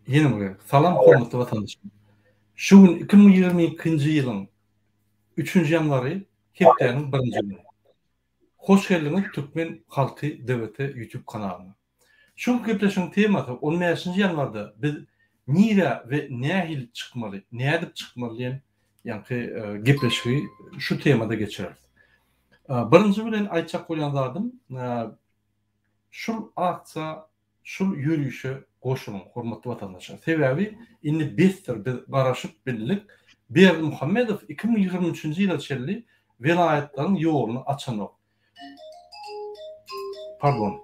Yeni salam hormatly vatandaşlar. Şu gün 2022-nji ýylyň 3-nji ýanwary hepdeniň 1-nji güni. Hoş geldiňiz Türkmen Halky Dewleti YouTube kanalyna. Şu gepleşiň temasy 15-nji ýanwarda biz nire we nähil çykmaly, nädip çykmaly diýen ýa-ni gepleşigi şu temada geçeris. Birinji bilen aýtjak bolýan zadym, şul akça, şul ýürüýüşe goşulyň hormatly vatandaşlar. Sebäbi indi bestir biz garaşyp bildik. Berdimuhammedow 2023-nji ýyla çelli welaýatlaryň ýoluny açanok. Pardon.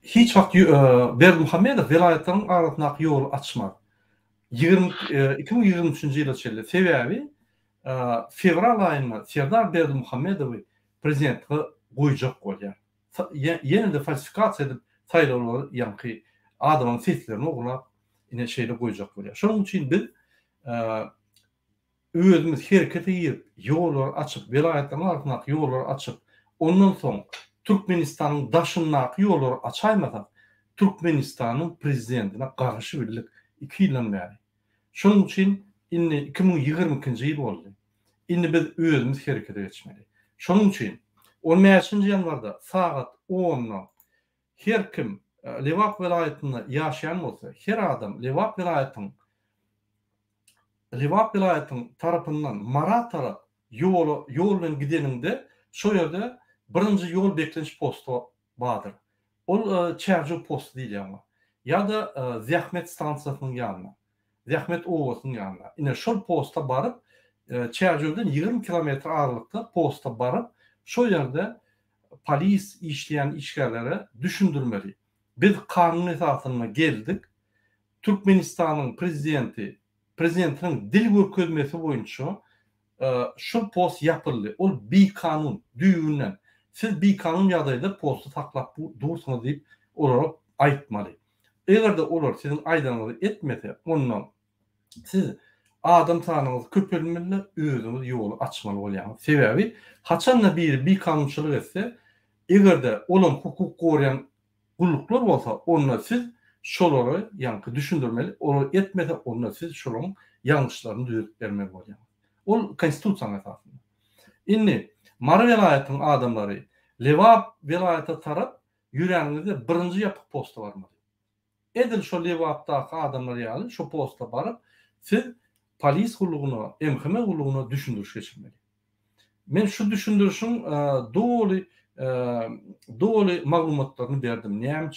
Hiç wagt Berdimuhammedow welaýatlaryň arasyna ýol açmady. 2023-nji ýyla çelli. Sebäbi fevral aýynda Serdar Berdimuhammedowy prezidentge goýjak bolýar. Ýene-de falsifikasiýa edip saýlawlary ýa-ni adamyň seslerini oglap ine şeýle goýjak bolýar. Şonuň üçin biz özümüz hereket edip ýollar açyp, welaýatlaryň arasyna ýollar açyp, ondan soň Türkmenistanyň daşyna ýollar açaýmasak, Türkmenistanyň prezidentine garşy birlik 2 ýyldan bäri. Şonuň üçin indi 2022-nji ýyl boldy. Indi biz özümüz herekete geçmeli. Şonuň üçin 15-nji ýanwarda saat 10-da her kim Lewap welaýatynda ýaşaýan bolsa, her adam Lewap welaýatynyň tarapyndan Mara tarap ýol bilen gideninde şo ýerde birinji ýol beklenç postu bardyr. Ol çärjü postu diýilýär. Ýa-da Zähmet stansiýasynyň ýanyna, Zähmet owasynyň ýanyna. Ine şol posta baryp çärjüden 20 kilometr aralykda posta baryp şo ýerde polis işleyen işgärlere düşündürmeli. Biz kanun esasyna geldik. Türkmenistanyň prezidentiniň dil görkezmesi boýunça şu post ýapyldy. Ol bir kanun düýünden. Siz bir kanun ýagdaýda postu saklap dursunuz diýip olara aýtmaly. Egerde olar sizin aýdanyňyzy etmese, ondan siz adam sanyňyzy köpelmeli, özüňiz ýoly açmaly bolýar. Sebäbi haçanda bir kanunçylyk etse, egerde olan hukuk goýan gulluklar bolsa, onda siz şolary ýa-ni düşündirmeli, olar etmese, onda siz şolaryň ýangyşlaryny düzeltip bermeli bolýar. Ol konstitusiýa esasında. Indi Mara welaýatynyň adamlary Lewap welaýaty tarap ýüreňizde birinji ýapyk posta barmaly. Edil şo Lewapdaky adamlar ýaly şo posta baryp siz polis gullugyna, MHM gullugyna düşündürüş geçirmeli. Men şu düşündürüşiň doly maglumatlaryny berdim. Näme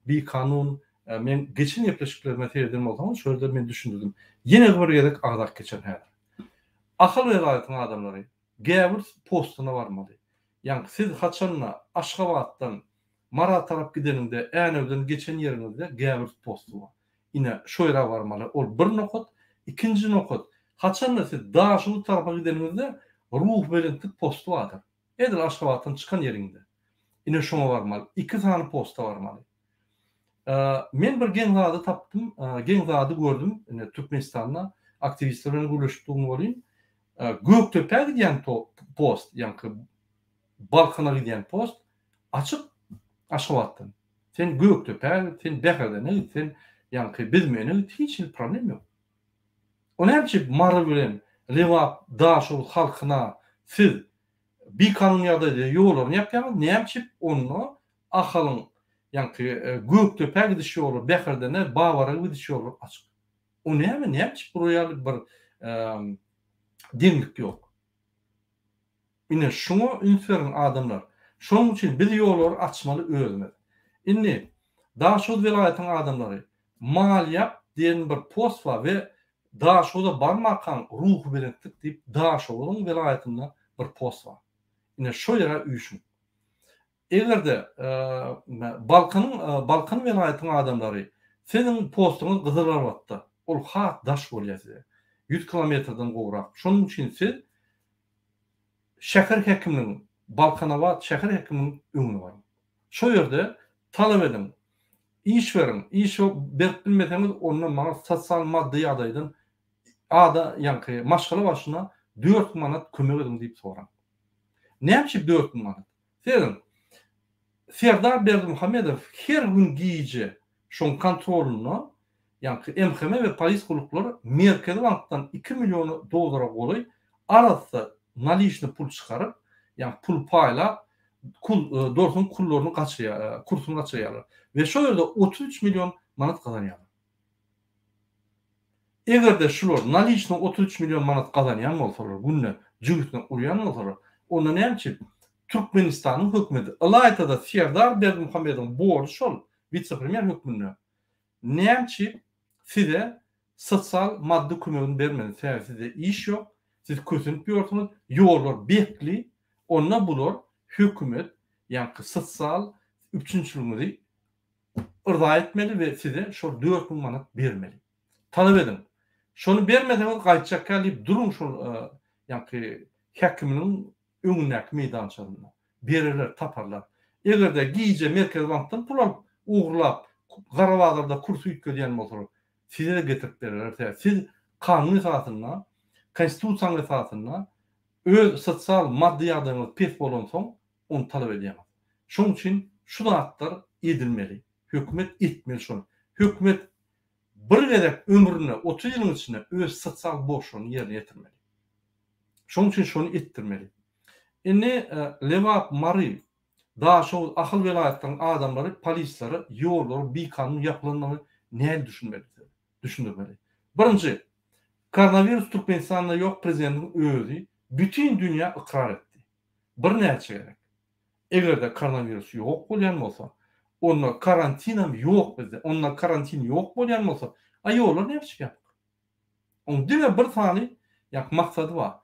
bir kanun men geçen ýepleşiklerime terdim bolsam, şöyle men düşündirdim. Ýene bir gerek agdak geçen häzir. Ahal welaýatynyň adamlary gäbir postuna barmaly. Ýani siz haçanla Aşgabatdan Mara tarap gideninde Änewden geçen ýeriňizde gäbir postu bar. Ine şo ýere barmaly. Ol bir nokot, ikinji nokot. Haçanla siz daşy tarapa gideninde ruh belentlik postu bardyr. Edil Aşgabatdan çykan ýeriňde. Ine şoňa barmaly. 2 sany posta barmaly. Men bir geň zady tapdym, geň zady gördüm. Ine Türkmenistanda aktivistler bilen görüşdiňimi bolýan. Göktepe giden post, ýa-ni Balkana giden post açyp Aşgabatdan. Sen Göktepe, sen Beherden, sen ýa-ni bilmeni hiç bir problem ýok. O näçe Mara bilen Lewap daşul halkyna siz bir kanun ýagdaýda ýollaryny ýapýarsyňyz, näçe onu ahalyň ýa-ni Göktepe gidişi ýoly, Beherden, Bawara gidişi ýoly açyk. O näçe buraya bir dinlik yok. Ine şunu ünsüren adamlar. Şonuň üçin biz ýollar açmaly özümiz. Indi daşod welaýatynyň adamlary mal ýap diýen bir post bar we daşoda barmakan ruh belentlik diýip daşodyň welaýatynda bir post bar. Ine şo ýere üýşün. Egerde Balkan welaýatynyň adamlary seniň postuňyz gyzylar wagtda ol hat daş bolýar. 100 kilometrden gowrak. Şonuň üçin siz şäher hekiminiň Balkanawa şäher hekiminiň öňüne baryň. Şo ýerde talap edin. İş verin. İş berip bilmeseňiz ondan maňa sosial maddi ýagdaýdan ýa-ni maşgala başyna 4 manat kömek edin diýip soraň. Näçe 4 manat? Serin Serdar Berdimuhamedov her gün giyici şon kontrolünü yani MHM ve polis grupları Merkezi Bank'tan 2 milyon dolara koyup arası nalişini pul çıkarıp yani pul payla doğrusun kullarını kaçırıyor, kursunu kaçırıyorlar. Ve şu yerde 33 milyon manat kazanıyorlar. Eğer de şular nalişini 33 milyon manat kazanyan olsalar, günne cügütüne uyan olsalar, onda ne yapacak? Türkmenistan'ın hükümeti. Alaytada Serdar Berdimuhamedov'un borcu şol, vice-premier hükmünü. Ne yapacak? Size sosyal maddi kömegini vermedi. Size iş yok. Siz kösünüp yiyorsunuz. Yollar bekli. Onunla bulur hükümet yani sosyal üçüncülüğünü ırza etmeli ve size şu 4 bin manat vermeli. Talep edin. Şonu vermeden qaytacak gelip durun şu yani hakiminin önündeki meydançalığına. Verirler, taparlar. Eğer de giyice Merkez Bank'tan pul alıp, uğurlap, Qarabağlar'da kursu yükleyen olsa size de getirip verirler. Siz kanun esasına, konstitusiyon esasına öz sosyal maddi yardımınız pes bolan soň onu talep edýär. Şoň üçin şu zatlar edilmeli. Hökümet etmeli şonu. Hökümet bir gerek ömrüne 30 ýylyň içinde öz sosyal borçlaryny ýerine ýetirmeli. Şoň üçin şonu ettirmeli. Indi Levap Mari daha şu ahıl velayetden adamları, polisleri, ýolları, bir kanun yapılanmalı näme düşünmeli. Birinci, koronavirus Türkmenistan'da yok prezidentin özü bütün dünya ikrar etdi. Bir näçe gerek. Eger de koronavirus yok bolýan bolsa, onda karantinam yok bizde, onda karantin yok bolýan bolsa, aýolar näme çıkýar? On diňe bir tany ýak maksady bar.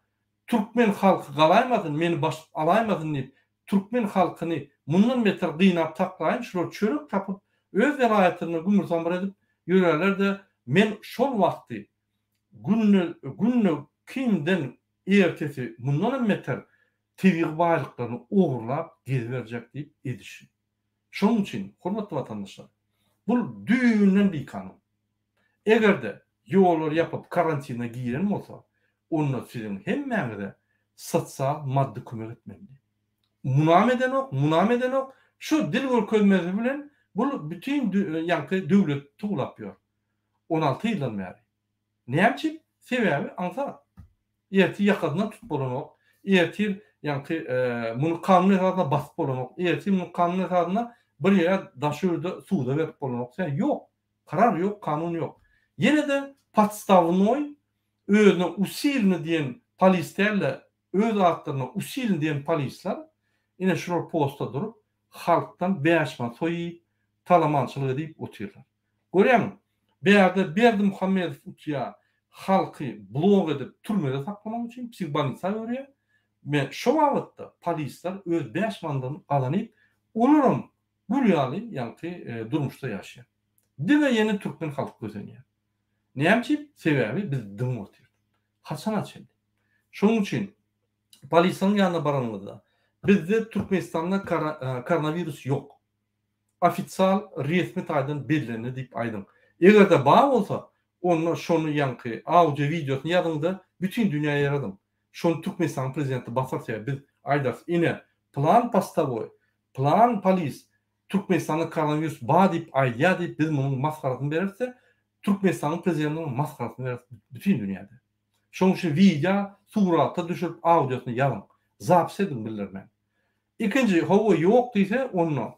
Türkmen halky galaýmadyn, meni baş alaýmadyn diýip Türkmen halkyny mundan beter gynap taklaýyn, şular çörek tapyp öz welaýatyny gümürsambar edip ýöreler de men şol wagty günne kimden ertesi mundan beter tebiğ baýlyklaryny uğurlap gezberjek diýip edişi. Şoň üçin hormatly watandaşlar, bu düýünden bir kanun. Egerde ýollar ýapyp karantina giren bolsa, onda sizin hemmäňize sosyal maddi kömek etmeli. Munameden ok, şu dil görkezmesi bilen bu bütün ýanky döwlet tuglap ýör. 16 ýyldan bäri. Näçe sebebi ansa. Ýeti ýakadan tutup bolan ok, ýeti ýanky muny kanun esasına basyp bolan ok, ýeti muny kanun esasına bir ýere daşyrda suwda berip bolan ok. Sen ýok. Karar ýok, kanun ýok. Ýene de podstavnoy özüne usilni diýen polislerle öz atlaryna usilni diýen polisler ine şular posta durup halktan 5 man soýup talamançylyk edip oturýarlar. Görýärmi? Beýerde Berdimuhamedov utýa halky blok edip türmede saklamak üçin psihbanitsa görýär. Men şo wagtda polisler öz 5 mandan alanyp olaram gülýäli ýanky durmuşda ýaşaýar. Diňe ýene türkmen halky gözenýär. Näme sebebi biz dım otur. Hasan açıldı. Şoň üçin polisiýanyň ýanyna baranyňyzda bizde Türkmenistan'da koronavirus yok. Ofisial resmi taýdan bellendi diýip aýdym. Eger de bar bolsa, onu şonu ýanky audio videosunu ýadymda bütün dünýäye ýaradym. Şonu Türkmenistan prezidenti basarsa biz aýdas ine plan postaboy, plan polis Türkmenistan'da koronavirus bar diýip aýdýar diýip biz munyň maskarasyny bererse Türkmenistan'ın prezidentinin maskarasyny berip bütün dünýäde. Şoň üçin video suratda düşürüp audiosunu ýalın. Zapis edin bildirmen. İkinci, hava yok diýse onu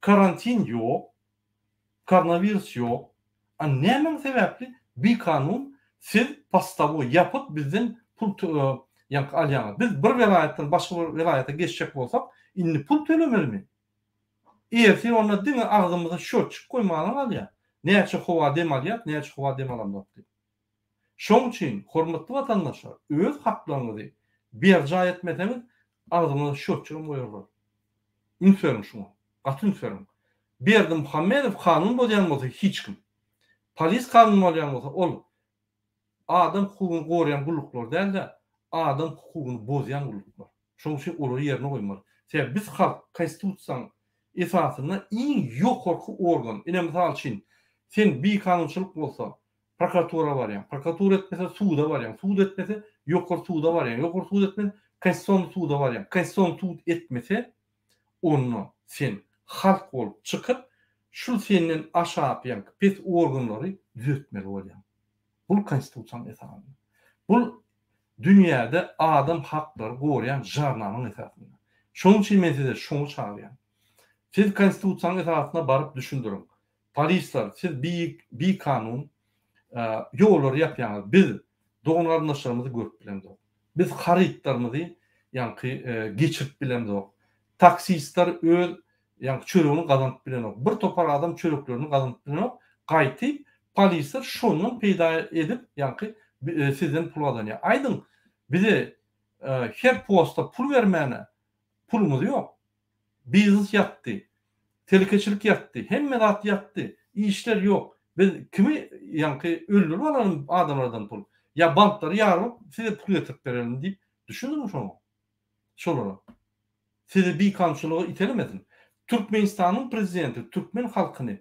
karantin yok, koronavirus yok. Näme sebäpli bir kanun siz pastawo ýapyp bizden pul ýanky alýan. Biz bir welaýatdan başga bir welaýata geçjek bolsak, indi pul tölemelimi? Eýer ona diňe agzymyza şoç goýmagyň alýar. Näçe howa demalýar, näçe howa demalandyk. Şoň üçin hormatly watandaşlar, öz haklaryňyzy berja etmeseniz agzymyza şoç goýarlar. Ünsörüm şunu. Atın ünsörüm. Berdimuhamedov kanun bolýan bolsa hiç kim. Polis kanunu bolýan bolsa ol adam hukugyny gorayan guluklar däl de adam hukugyny bozýan guluklar. Şoň üçin olary ýerine goýmaly. Sebäp biz halk konstitusiýaň esasyna iň ýokarky organ. Ine misal üçin sen bir kanunçylyk bolsa prokuratura barýan. Prokuratura etmese suwda barýan. Suwda etmese ýokary suwda barýan. Ýokary suwda etmese konstitusiýon suwda barýan. Konstitusiýon suwd etmese onu sen halk bolup çıkıp şu senden aşağı pes organları düzeltmeli bolýar. Bu konstitusiýanyň esasy. Bu dünyada adam hakları goýan jarnamyň esasy. Şonuň üçin men size şonu çağırýan. Siz konstitusiýanyň esasyna baryp düşündirin. Polisler, siz bir kanun ýolary ýapýaňyz. Biz doğan arındaşlarımızı görüp bilemdik. Biz haritlarımızı geçirip bilemdik. Taksistler öz çörüğünü kazanıp bilemdik. Bir topar adam çörüklerini kazanıp bilemdik. Gaýty polisler şondan peýda edip sizden pul alýar. Aydın bize her posta pul vermäne pulumuz ýok. Biznes ýatdy. Telekeçilik ýatdy. Hemme zat ýatdy. İşler ýok. Biz kimi öldürüp alan adamlardan pul. Ya bankları yarıp size pul getirip verelim deyip düşündün mü şonu? Şolara. Size bir kançılığı itelemedin. Türkmenistan'ın prezidenti, Türkmen halkını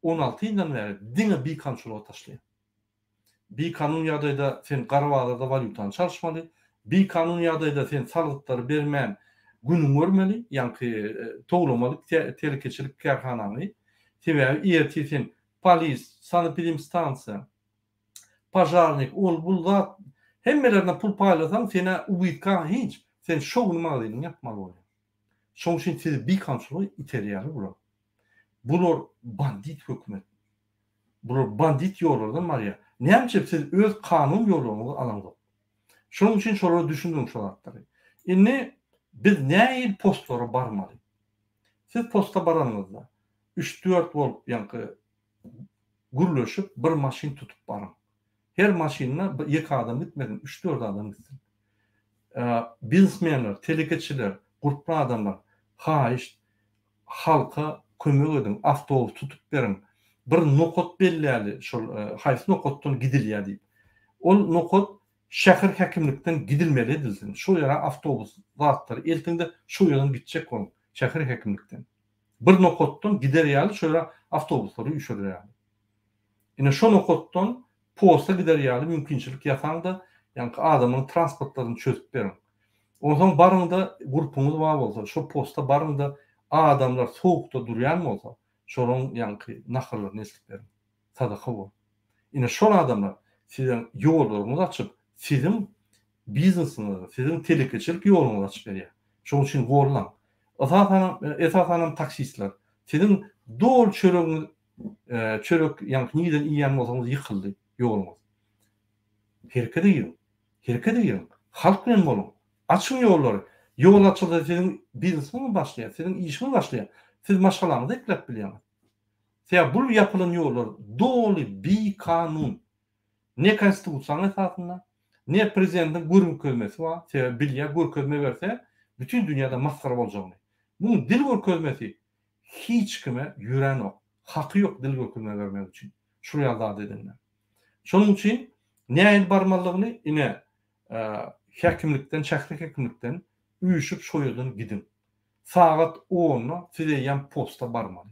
16 yıldan beri dine bir kançılığı taşlıyor. Bir kanun ýagdaýda sen Garabağda valyutan çalışmalı. Bir kanun ýagdaýda sen salyktary bermän günüň görmeli. Toglamaly telekeçilik karhanany. Sebäbi erti sen polis, sanepidem stansiýa, pajarnik, ol bul zat hemmelerine pul paylasan sene ubytka hiç sen şoğunu magdyny yapmaly bolýar. Şoň üçin sizi bir kançylygy iterýär bular. Bular bandit hökümet. Bular bandit ýollardan marýa. Näme siz öz kanun ýollaryňyzy alaňyz. Şoň üçin şolary düşündüm şu zatları. Indi biz näil postlara barmaly? Siz posta baranyňyzda 3-4 bolup gürleşip bir maşin tutup barın. Her maşinine 2 adam gitmedin, 3-4 adam gitsin. Biznesmenler, telekeçiler, gruplu adamlar, halka kömek edin, avtobus tutup verin. Bir nokot belläli, haýsy nokotdan gidilýär diýip. Ol nokot şäher häkimlikden gidilmeli edilsin. Şu ýere avtobus zatlary eltinde şu ýerden gitjek bolup şäher häkimlikden. Bir nokotdan giderýär, şu ýere avtobuslary üşürýär. Ine şu nokotdan posta giderýär, mümkinçilik ýasaňda, adamyň transportlaryny çözüp berin. Ondan barynda grupuňyz bar bolsa, şu posta barynda adamlar soğukda durýarmy bolsa, şonuň nahylaryny esip berin. Sadaka bol. Ine şol adamlar sizin ýollaryňyzy açyp, sizin biznesiniňizi, sizin telekeçilik ýoluňyzy açyp berýär. Şoň üçin gorlan. Esasanam taksistler. Sizin dol çörüğünüz çörük niden iýen bolsaňyz ýykyldy ýoluňyz. Herkede girin. Halk bilen bolun. Açın ýollary. Ýol açyldy, sizin biznesiniň başlaýar, sizin işiniň başlaýar. Siz maşgalaňyzy eklep bilýäňiz. Sebäp bu ýapylan ýollar doly bir kanun. Ne konstitusiýanyň esasynda, ne prezidentiň görkezmesi bar. Sebäp bilýär, görkezme berse bütün dünýäde maskara boljagyny. Bu dil görkezmesi hiç kime ýüren ok. Haky ýok dil görkezme bermek üçin. Şu ýazda edinler. Şonuň üçin näil barmalygyny ine häkimlikden, şäher häkimlikden üýüşüp şo ýerden gidin. Saat 10-da size ýan posta barmaly.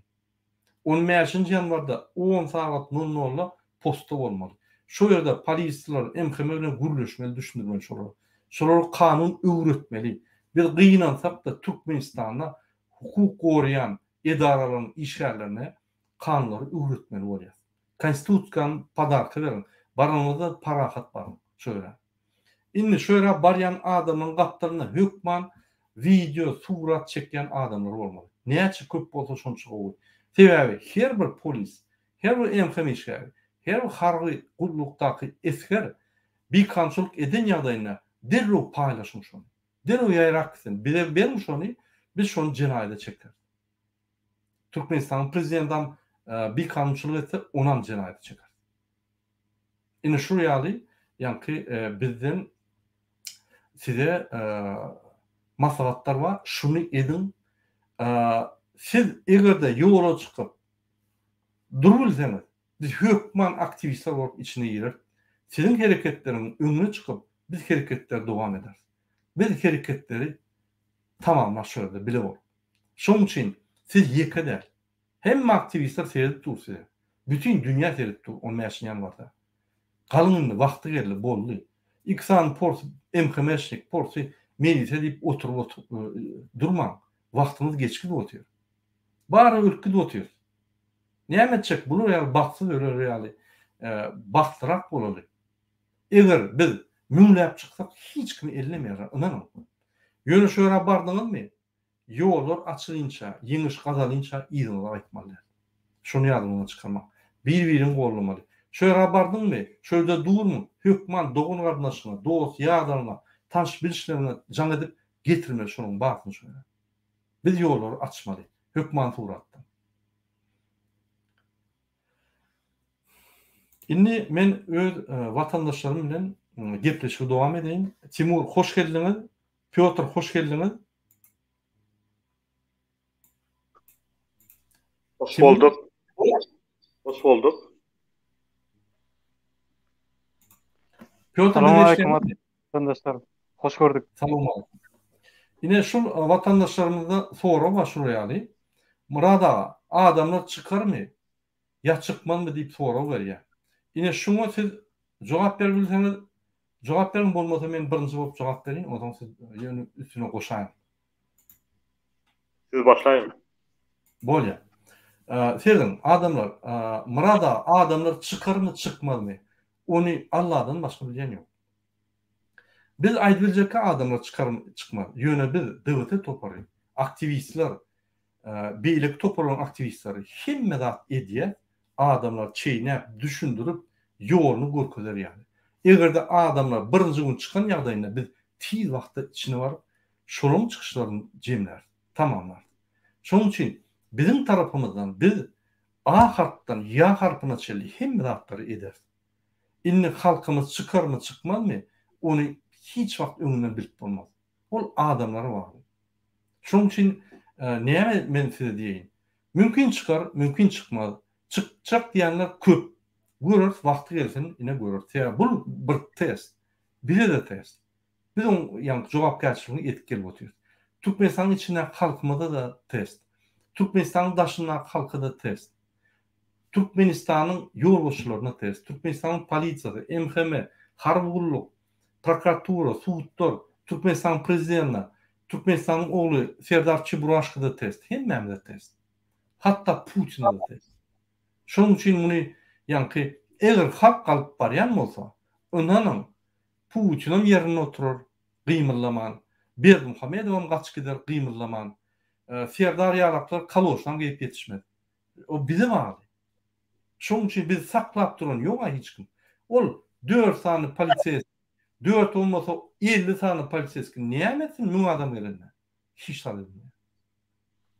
15-nji ýanwarda 10 saat 00-da posta bolmaly. Şo ýerde polisler MHM bilen gürleşmeli, düşündirmeli şolary. Şolary kanun öwretmeli. Biz gynansak da Türkmenistanda hukuk gorayan edaralaryň işgärlerine kanunlary öwretmeli bolýar. Konstitusiýanyň padarky berin. Baranyňyzda parahat bar. Şöyle. Indi şöyle baryan adamın gaptaryna hökman video, surat çeken adamlar bolmaly. Näçe köp bolsa şonça gowy. Sebäbi her bir polis, her bir MHM işgäri, her bir harby gullukdaky esker bir kançylyk eden ýagdaýyna derrew paýlaşyň şonu. Derrew ýaýraksyn. Berim şonu, biz şonu jenaýda çeker. Türkmenistan prezidentiň bir kanunçylyk etse onam jenaýda çeker. Ine şu ýaly bizden size maslahatlar var. Şunu edin. Siz egerde ýola çykyp durulsaňyz, biz hökman aktivistler bolup içine girer. Sizin hereketleriniň öňüne çykyp biz hereketler dowam eder. Biz hereketleri tamamlaşyrdy, bile bol. Şoň üçin siz ýekede hem aktivistler seredip dursa, bütün dünýä seredip dur, 15 ýanwarda. Galyndy, wagty geldi, boldy. İksan port, MHM'lik portu medise deyip oturup durma. Vaktimiz geçki otyor. Bari ülkede otuyor. Näme etjek? Bular ýaly baksy örer ýaly. Baktyrak bolaly. Eger biz müňläp çyksak hiç kim ellemeýär. Inanyň. Ýöne şöyle bardyňyzmy? Ýollar açylynça, ýeňiş gazalynça ýygyňyza gaýtmaly. Şunu ýadyňyzdan çykarmak. Bir-birini gollamaly. Şöyle bardyňmy? Şöyle durmy? Hökman, dogun gardaşyna, dost, ýadarna, tanış bilişlerine jan edip getirmeli şonuň bagyny şöyle. Biz ýollary açmaly. Hökman suratda. Indi men öz vatandaşlarym bilen gepleşige dowam edeýin. Timur, hoş geldiňiz. Piotr, hoş geldiňiz. Hoş bulduk. Hoş bulduk. Piotr, Selamünaleyküm vatandaşlar. Hoş gördük. Salam. Yine şu vatandaşlarımızda soru var şuraya. Murada adamlar çıkar mı? Ya çıkman mı deyip soru var ya. Yine şuna siz cevap verebilirseniz cevap verin, bolmasa men birinci bolup cevap bereyim. O zaman siz ýöne üstüne goşaýyn. Siz başlayın. Bolýa. Sizin adamlar murada adamlar çıkar mı çıkmaz mı? Onu Allah'dan başka bilýän ýok. Biz aýdyljak adamlar çıkar mı çıkmaz. Ýöne biz döwlete toparyň. Aktivistler, beýlik toparyň aktivistleri hemme zat edýär. Adamlar çeýnäp, düşündirip ýoluny görkezler ýaly. Egerde adamlar birinji gün çykan ýagdaýynda biz tiz wagtda içine baryp şolum çykyşlaryny jemler, tamamlar. Şonuň üçin bizim tarapymyzdan biz A harpdan Ya harpyna çelli hemme zatlary eder. Inni halkymyz çıkar mı çıkmaz mı? Onu hiç wagt öňünden bilip bolmaz. Ol adamlary bar. Şonuň üçin näme men size diýeýin? Mümkin çıkar, mümkin çıkmaz. Çıkacak diyenler köp. Görür, vakti gelsin yine görür. Bu bir test. Bire de test. Biz onun yani cevapkarçılığını etkili otuyor. Türkmenistan'ın içinden halkımada da test. Türkmenistan'ın daşından halkı da test. Türkmenistan'ın yolbaşçılarına test. Türkmenistan'ın polisiyası, MHM, Harbulluk, prokuratura, suudlar, Türkmenistan'ın prezidentine, Türkmenistan'ın oğlu Serdar Çiburaşkı da test. Hemmem de test. Hatta Putin'e de test. Şonuň üçin muny ýanky eger hak galyp barýan bolsa, onanyň Putinim ýerine oturur, gymyllaman, Berdimuhamedowam gaçyp gider, gymyllaman, Serdar ýaraplar kaloşdan gelip ýetişmedi. O bize bağlı. Şonuň üçin biz saklap duran ýok hiç kim. Ol 4 sany polisiýa, 4 olmasa 50 sany polisiýa näme etsin müň adam gelende? Hiç taýdym.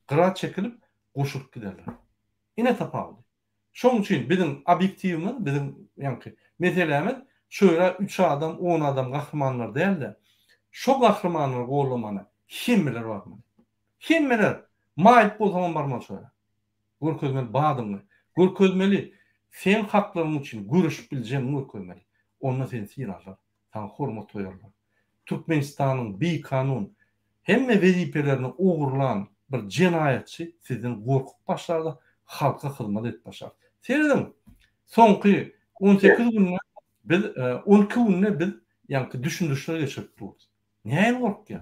Gyra çekilip goşup giderler. Ine tapaly. Şoň üçin bizim objektiwimiz, bizim ýanky meselemiz şöyle 3 adam, 10 adam gahrymanlar däldi. Şo gahrymanlar gollamany hemmeler barmy? Hemmeler maýyp bolsaň barmy şöyle. Görkezmeli badyňmy? Görkezmeli sen haklaryň üçin görüşüp biljeň görkezmeli. Onda seni sýylarlar, sana hormat goýarlar. Türkmenistanyň bir kanun hemme wezipelerini ogurlan bir jenaýatçy sizin gorkup başlarda halka hyzmat edip başlar. Seýdim, soňky 18 günde biz 12 günde biz ýanky düşündürişler geçirip durýarys. Näme gorkýa?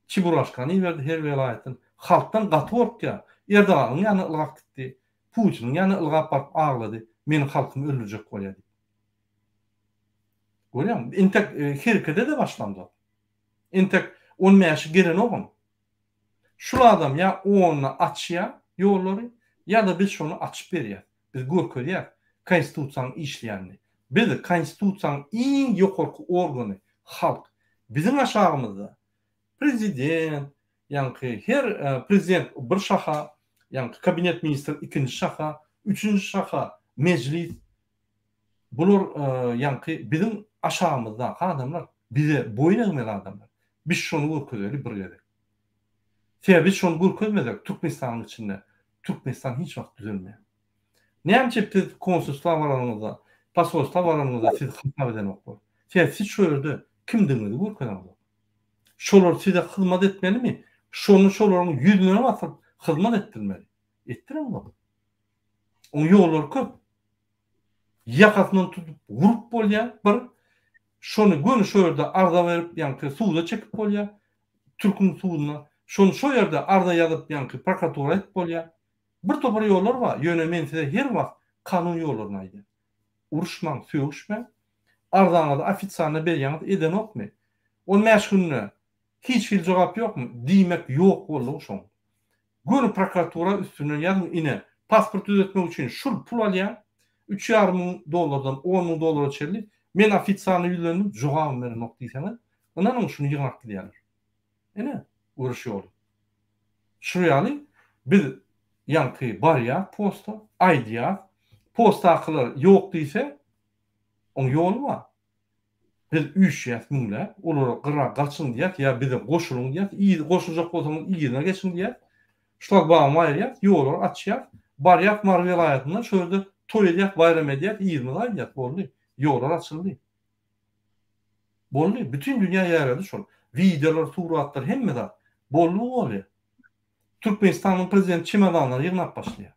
Çiburaşkany berdi her welaýatyň halkdan gaty gorkýa. Erdoganyň ýanyna ylgap gitdi. Putiniň ýanyna ylgap baryp aglady. Meniň halkym öldürjek bolýar diýip. Görýärmi? Entek herkede de başlandy. Entek 10 mäşi geren ogam. Şu adam ya onu açýar ýollary ya da biz şonu açyp berýär. Biz görkezýär konstitusiýanyň işleýänini. Biz konstitusiýanyň iň ýokarky organy halk. Bizim aşağımızda prezident, ýanky her prezident bir şaha, ýanky kabinet ministri ikinji şaha, üçüncü şaha meclis. Bular ýanky bizim aşağımızda adamlar bize boyun eğmeli adamlar. Biz şonu görkezeli bir gerek. Biz şonu görkezmedek Türkmenistan'ın içinde. Türkmenistan hiç vakt düzelmeýär. Näme biz konsulslar baranymyzda, pasolstlar baranymyzda siz hyzmat eden oklar. Siz şu ýerde kimdiňizi görkezäňiz. Şolar size hyzmat etmelimi? Şolaryň ýüzüne basyp hyzmat etdirmeli. Etdirin onu. Oň ýollar köp. Ýakasyndan tutup vurup bolýar bir. Şonu göni şu ýerde arda berip ýanky suwda çekip bolýar. Türkün suwuna. Şonu şu yerde arda yazıp yankı prokuratura et bolýar. Bir topar ýollar var. Ýöne menside her wagt kanun ýollaryna ýa. Uruşmaň, söýüşme. Ardaňa da ofisialna berýän eden okmy? O meşgulne hiç fil jogap ýokmy? Diýmek ýok boldy şoň. Gönü prokuratura üstüne ýazmy ine pasport düzeltmek üçin şul pul alýar. $3.500 $10.000 çelli. Men ofisialny ýüzlendim, jogabym beren ok diýsene. Ondan şunu ýygnak diýerler. Ene uruş ýoly. Şu ýaly biz ýanky barýar posta, aýdýar. Posta akılar ýok diýse, on ýol bar. Biz üşýät müňle, olara gyra gaçyň diýät, ýa bize goşulyň diýät, iýi goşuljak bolsaňyz iýine geçin diýät. Şolak bagam aýrýat, ýollar açýat, barýat mar welaýatyna şöyle toý edýät, bayram edýät, iýine aýdýat boldy. Ýollar açyldy. Boldy, bütün dünýä ýarady şol. Videolar, suratlar hemme de boldy boldy. Türkmenistanyň prezidenti çemadanlary ýygnap başlaýar.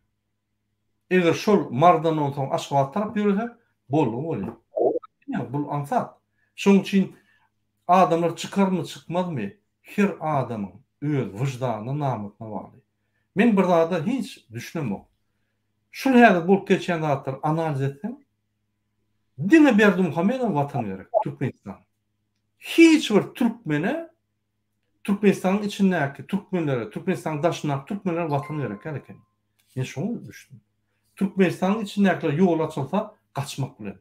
Eger şol mardan olsaň Aşgabat tarap ýöresek, boldy boldy. Ya bu ansat. Şoň üçin adamlar çıkarmy çıkmazmy? Her adamyň öz wyjdany, namatyna bagly. Men bir zada hiç düşünemok. Şol häzir bolup geçen zatlar analiz etsem, Dine Berdimuhamedow watan gerek, Türkmenistan. Hiç bir Türkmene, Türkmenistan'ın içindeki Türkmenlere, Türkmenistan'ın daşına Türkmenlere watan gerek eken. Men şonu düşündüm. Türkmenistan'ın içindekiler yol açılsa kaçmak bilen.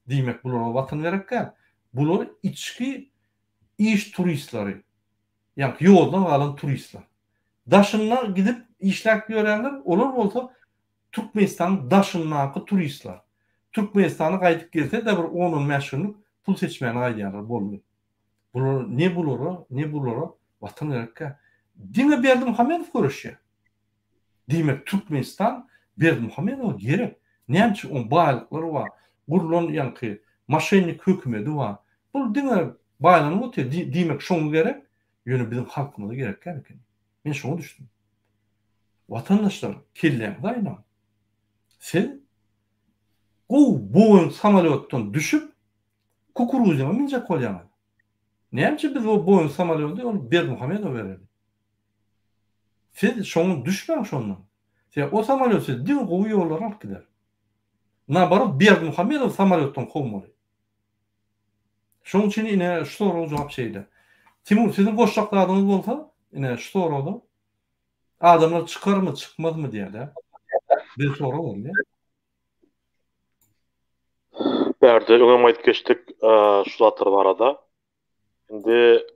Diýmek bulara watan gerekkä. Bular içki iş turistleri. Yani yoldan galan turistler. Daşından gidip işlek görenler olur olsa Türkmenistan daşındaky turistler. Türkmenistan'a gaýdyp gelse de bir onun meşhurluk pul seçmeni gaýdýarlar boldy. Bular ne bulara watan gerekkä. Dine Berdimuhamedow görüşýär. Diýmek Türkmenistan Berdimuhamedow gerek. Näçe on baýlyklary bar. Gurulan ýanky maşennik hökümeti bar. Bu dine baýlanyp otur. Diýmek şoňa gerek. Ýöne bizim halkymyza gerek eken. Men şonu düşündüm. Vatandaşlar kelleň daýnan. Sen Boeing samolyotdan düşüp kukuruzyna minjek bolýan. Näçe biz o Boeing samolyoty ol Berdimuhamedow bereli. Sen şoňa düşmäň şondan. Sen o samolyoty diň gowy ýollar alyp gider. Nabarat Berdimuhamedow samolyotdan gowmaly. Şoň üçin ine şu soraga jogap şeýle. Timur, sizin goşaklarınız bolsa, ine şu soraga adamlar çıkarmy, çıkmazmy diýerler. Bir soru boldy. Berdi, öňe aýdyp geçdik şu zatlar barada. Indi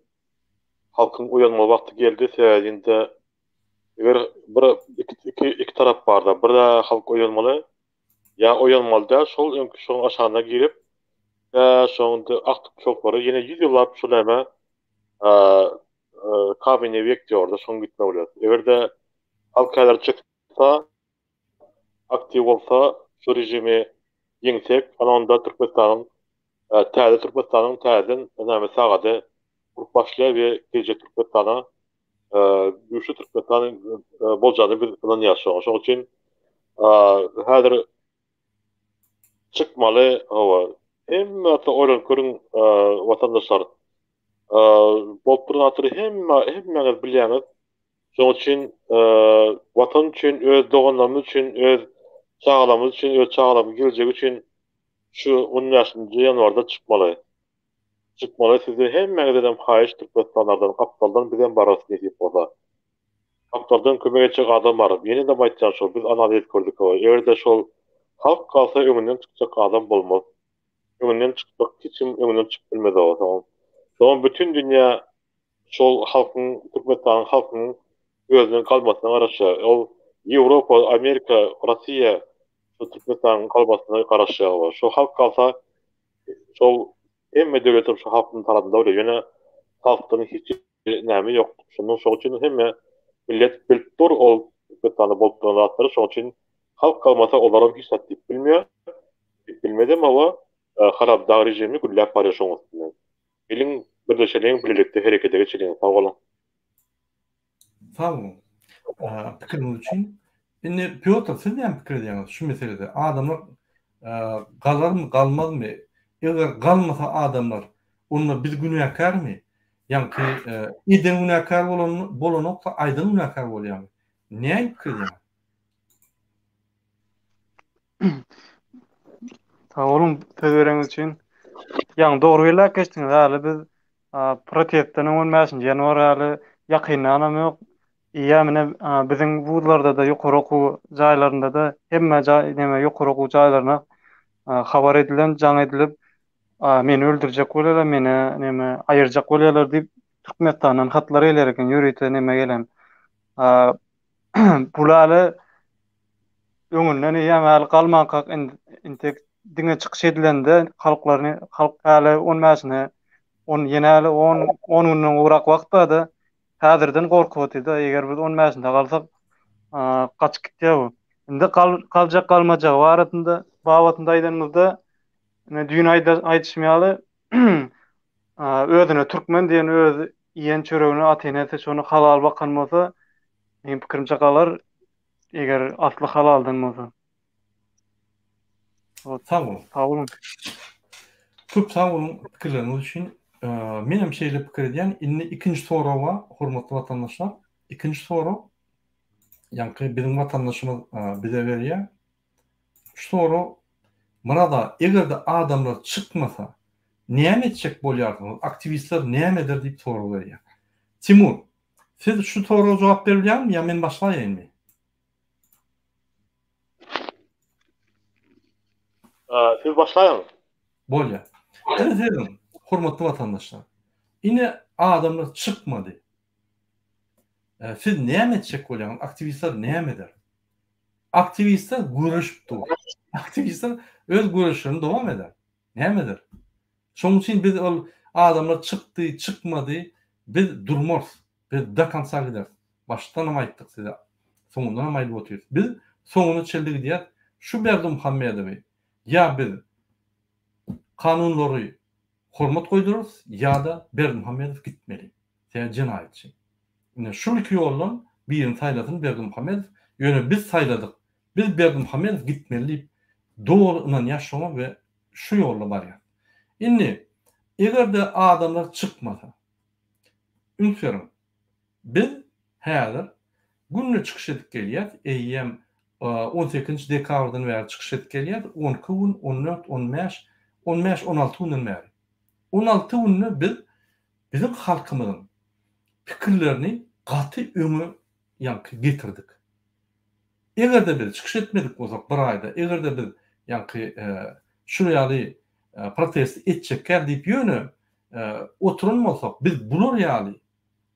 halkyň uyanma wagty geldi. Sebäbinde eger iki tarap barda. Bir de halk uyanmaly. Ya uyanmaly da şol aşağına girip şoňda aktyp çokları ýene 100 ýyllap şol näme kabine bekliyordu. Şoň gitme bolýar. Egerde halk häzir çyksa, aktiv bolsa, şu rejimi ýeňsek, onda Türkmenistanyň täze näme sagady gurup başlaýar we gelecek Türkmenistana güýçli Türkmenistanyň boljany biz bilen ýaşaýar. Şoň üçin häzir çıkmaly hawa. Hemme oýlan görüň watandaşlar bolup duran hemme bilýäňiz. Şoň üçin watan üçin, öz doganlarymyz üçin, öz çağlamyz üçin, öz çağlamy geljegi üçin şu 10 ýaşynjy ýanwarda çıkmaly. Sizi hemmeňiz edem haýyş Türkmenistanlardan, kaptaldan bilen barasy diýip bolsa. Kaptaldan kömek etjek adam bar. Ýene de aýtjan şol, biz analiz gördük. Egerde şol halk kalsa öňünden çykjak adam bolmaz. Öňünden çykmak hiçim öňünden çykyp bilmez o. Şoň bütün dünýä şol halkyň, Türkmenistan halkyň özüniň kalmasyna garaşýar. Ol Ýewropa, Amerika, Russiýa şu Türkmenistan kalmasyna garaşýar. Şo halk kalsa şol hemme döwletim şu halkyň tarapynda bolýar. Ýöne halkyň hiç näme ýok. Şoň üçin hemme millet bilip dur ol Türkmenistanda bolup duranlar. Şoň üçin halk kalmasa olaram hiç satdyp bilmiyor. Bilmedem ama harap dağ rejimi güllep barýar şoň üstüne. Bilin birleşeliň birlikde herekete geçeliň. Sag bolun. Sag bolun. Pikiriň üçin. Indi Piotr, siz näme pikir edýäňiz şu meselede? Adamlar galarmy, galmazmy? Eger galmasa adamlar, onlar biz günäkärmi? Yankı eden günahkar bolanokla aydın günahkar bolýar. Näme pikir? Sağ olun söz bereniňiz üçin. Ýa-ni dogry gelip geçdiňiz. Hali biz protestden öňelmäşin janwar hali ýakynlanam ýok. Ýa-ni biziň wurtlarda da ýokary okuw jaýlarynda da hemme näme ýokary okuw jaýlaryna habar edilen, jaň edilip meni öldürjek bolýarlar, meni näme aýyrjak bolýarlar diýip Türkmenistandan hatlar elerken ýöreýte näme gelen. Bulary öňünden ýa-ni galmanka intek diňe çykyş edilende halk hali olmasyny on ýene 10 günden urak wagtda häzirden gorkup otdy. Eger biz olmasynda galsak gaçyp gitýär. Indi galjak galmajak baratynda babatynda aýdanymyzda düýün aýdyşmaýaly özüne türkmen diýen öz ýen çöregini atynese şonu halal bakan bolsa, men pikirimçe galar eger asly halaldan bolsa. Sağ olun. Sağ olun. Çok sağ olun pikirleriniz için. Menem şeýle pikir edýän, indi ikinji sorawa, hormatly watandaşlar. İkinji soru, ýa-ni biziň watandaşymyz bize berýär. Şu soru, murada egerde adamlar çykmasa, näme etjek bolýardyňyz? Aktivistler näme eder diýip soru berýär. Timur, siz şu soruga jogap berýärmi ýa men başlaýarmy? Siz başlaýan. Bolýar. Dedim, hormatly watandaşlar. Ine adamlar çykmady. Siz näme etjek bolýarsyňyz? Aktivistler näme eder? Aktivistler görüşip dur. Aktivistler öz görüşlerini dowam eder. Näme eder? Şoň üçin biz ol adamlar çykdy, çykmady, biz durmaz. Biz da kansa gider. Baştan aýtdyk size. Soňundan aýlyp oturýar. Biz soňuny çeldik diýär. Şu Berdimuhammedowy ýa biz kanunlary hormat goýduruz ýa-da Berdimuhammedow gitmeli. Sen jinayetçi. Ine şu iki ýoldan birini saýladyn Berdimuhammedow, ýöne biz saýladyk. Biz Berdimuhammedow gitmeli. Dogrydan ýaşama we şu ýolda barýar. Indi egerde adamlar çykmasa, ünsürüm. Biz häzir günne çykyş edip gelýär. Eýem 18 dekabrdan bäri çykyş edip gelýär. 12 gün, 14, 15, 16 günden bäri. 16 günne biz bizim halkymyzyň pikirlerini gaty öňe getirdik. Egerde biz çykyş etmedik bolsak bir aýda, egerde biz şurýaly protest etjekler diýip ýöne oturulmasak, biz bular ýaly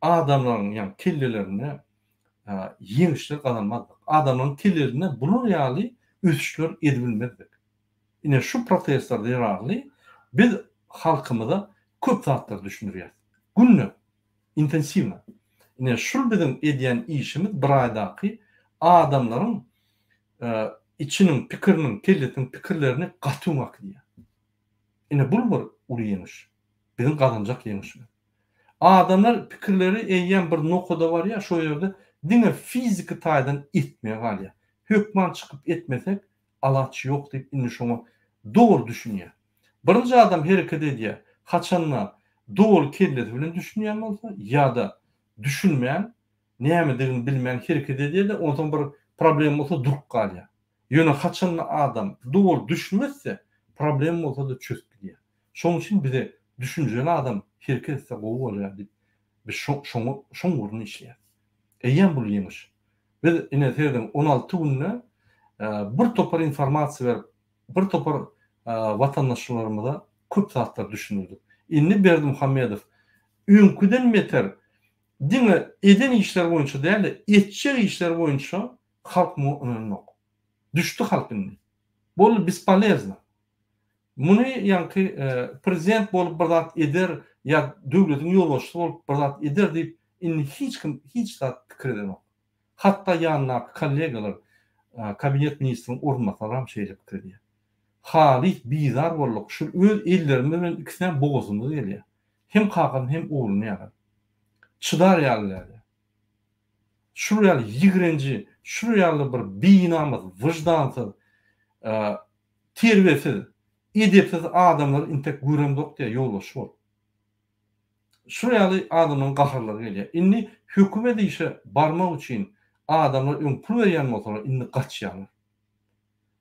adamlaryň kellelerini ýeňişler kazanmadyk. Adamlaryň kellelerine bular ýaly ösüşler edibilmezdik. Ine şu protestler ýaraly biz halkymyza köp zatlar düşünýär. Günne intensivne. Ine şu biziň edýän işimiz bir aýdaky adamlaryň içiniň pikiriniň, kelletiň pikirlerini gatymak diýär. Ine bu bir uly ýeňiş. Biziň kazanjak ýeňiş. Adamlar pikirleri eýýän bir noktada bar ýa, şo ýerde diňe fiziki taýdan etmeye galýar. Hökman çykyp etmesek alaç ýok diýip indi şoňa dogry düşünýär. Birinji adam hereket edýär. Haçanla dogry kelleti bilen düşünýän bolsa ýa-da düşünmeýän, nämedigini bilmeýän hereket edýär-de ondan bir problem bolsa durup galýar. Ýöne haçanla adam dogry düşünmezse problem bolsa da çözüp gidýär. Şoň üçin bize düşünjeli adam hereket etse gowy bolýar diýip biz şoň urun işleýär. Eýen bul ýeňiş. Biz ine terden 16 günne bir topar informasiýa berip, bir topar watandaşlarymyza köp zatlar düşünürdik. Indi Berdimuhammedow öňküden meter diňe eden işler boýunça däl, etjek işler boýunça halk muňok. Düştü halk indi. Bol besполезно. Muny prezident bolup bir zat eder ýa döwletiň ýolbaşçysy bolup bir zat eder diýip indi hiç zat pikir edemok. Hatda ýanyna kollegalar kabinet ministriniň orunmasary hem şeýle pikir edýär. Halis bizar bolduk. Şu öz ellerimiz bilen ikisine boguzumuz gelýär. Hem kakyn hem oğlunu ýagar. Çydar ýalylar. Şu ýaly ýigrenji, şu ýaly bir beýnamyz, wyjdansyz, terbiyesiz, edepsiz adamlar intek göremdok diýe ýolbaşy bol. şuryaly adamyň gaharlary gelýär. Inni hökümet işe barmak üçin adamlar öň pul berýän bolsalar inni gaçýarlar.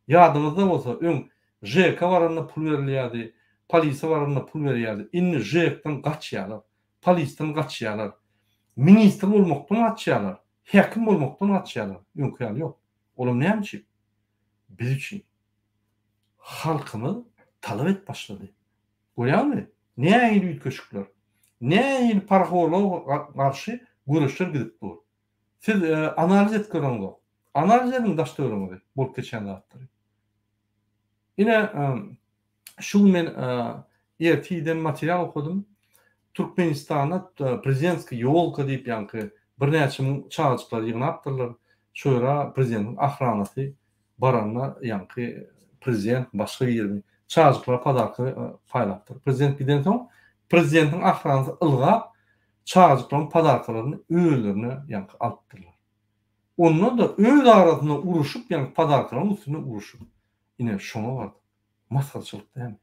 Ýadymyzda bolsa öň JK baranda pul berilýärdi, polisiýa baranda pul berilýärdi. Inni JK-dan gaçýarlar, polisden gaçýarlar, ministr bolmakdan gaçýarlar, häkim bolmakdan gaçýarlar. Öňküýär ýok. Olam näme üçin? Biz üçin. Halkymyz talap et başlady. Görýärmi? Näme ýetkeşikler? Näme parhowlaga garşy görüşler gidip dur. Siz analiz et görüňiz. Analiz ediň daşdy görüňiz. Bolup geçen zatlar. Yine şu men ertiden material okudum. Türkmenistan'a prezidentski yolka deyip yankı bir näçe çalçylar ýygnapdyrlar. Şoýra prezidentin ahranasy baranna yankı prezident başga ýermi çalçylar padarky paýlapdyr. Prezident giden soň prezidentin ahranasy ylgap çalçylaryň padarklaryny öýlerini yankı alpdyrlar. Ondan da öz arasynda uruşup yankı padarklaryň üstüne uruşup. Yine şoňa bar. Masgarçylyk dämi?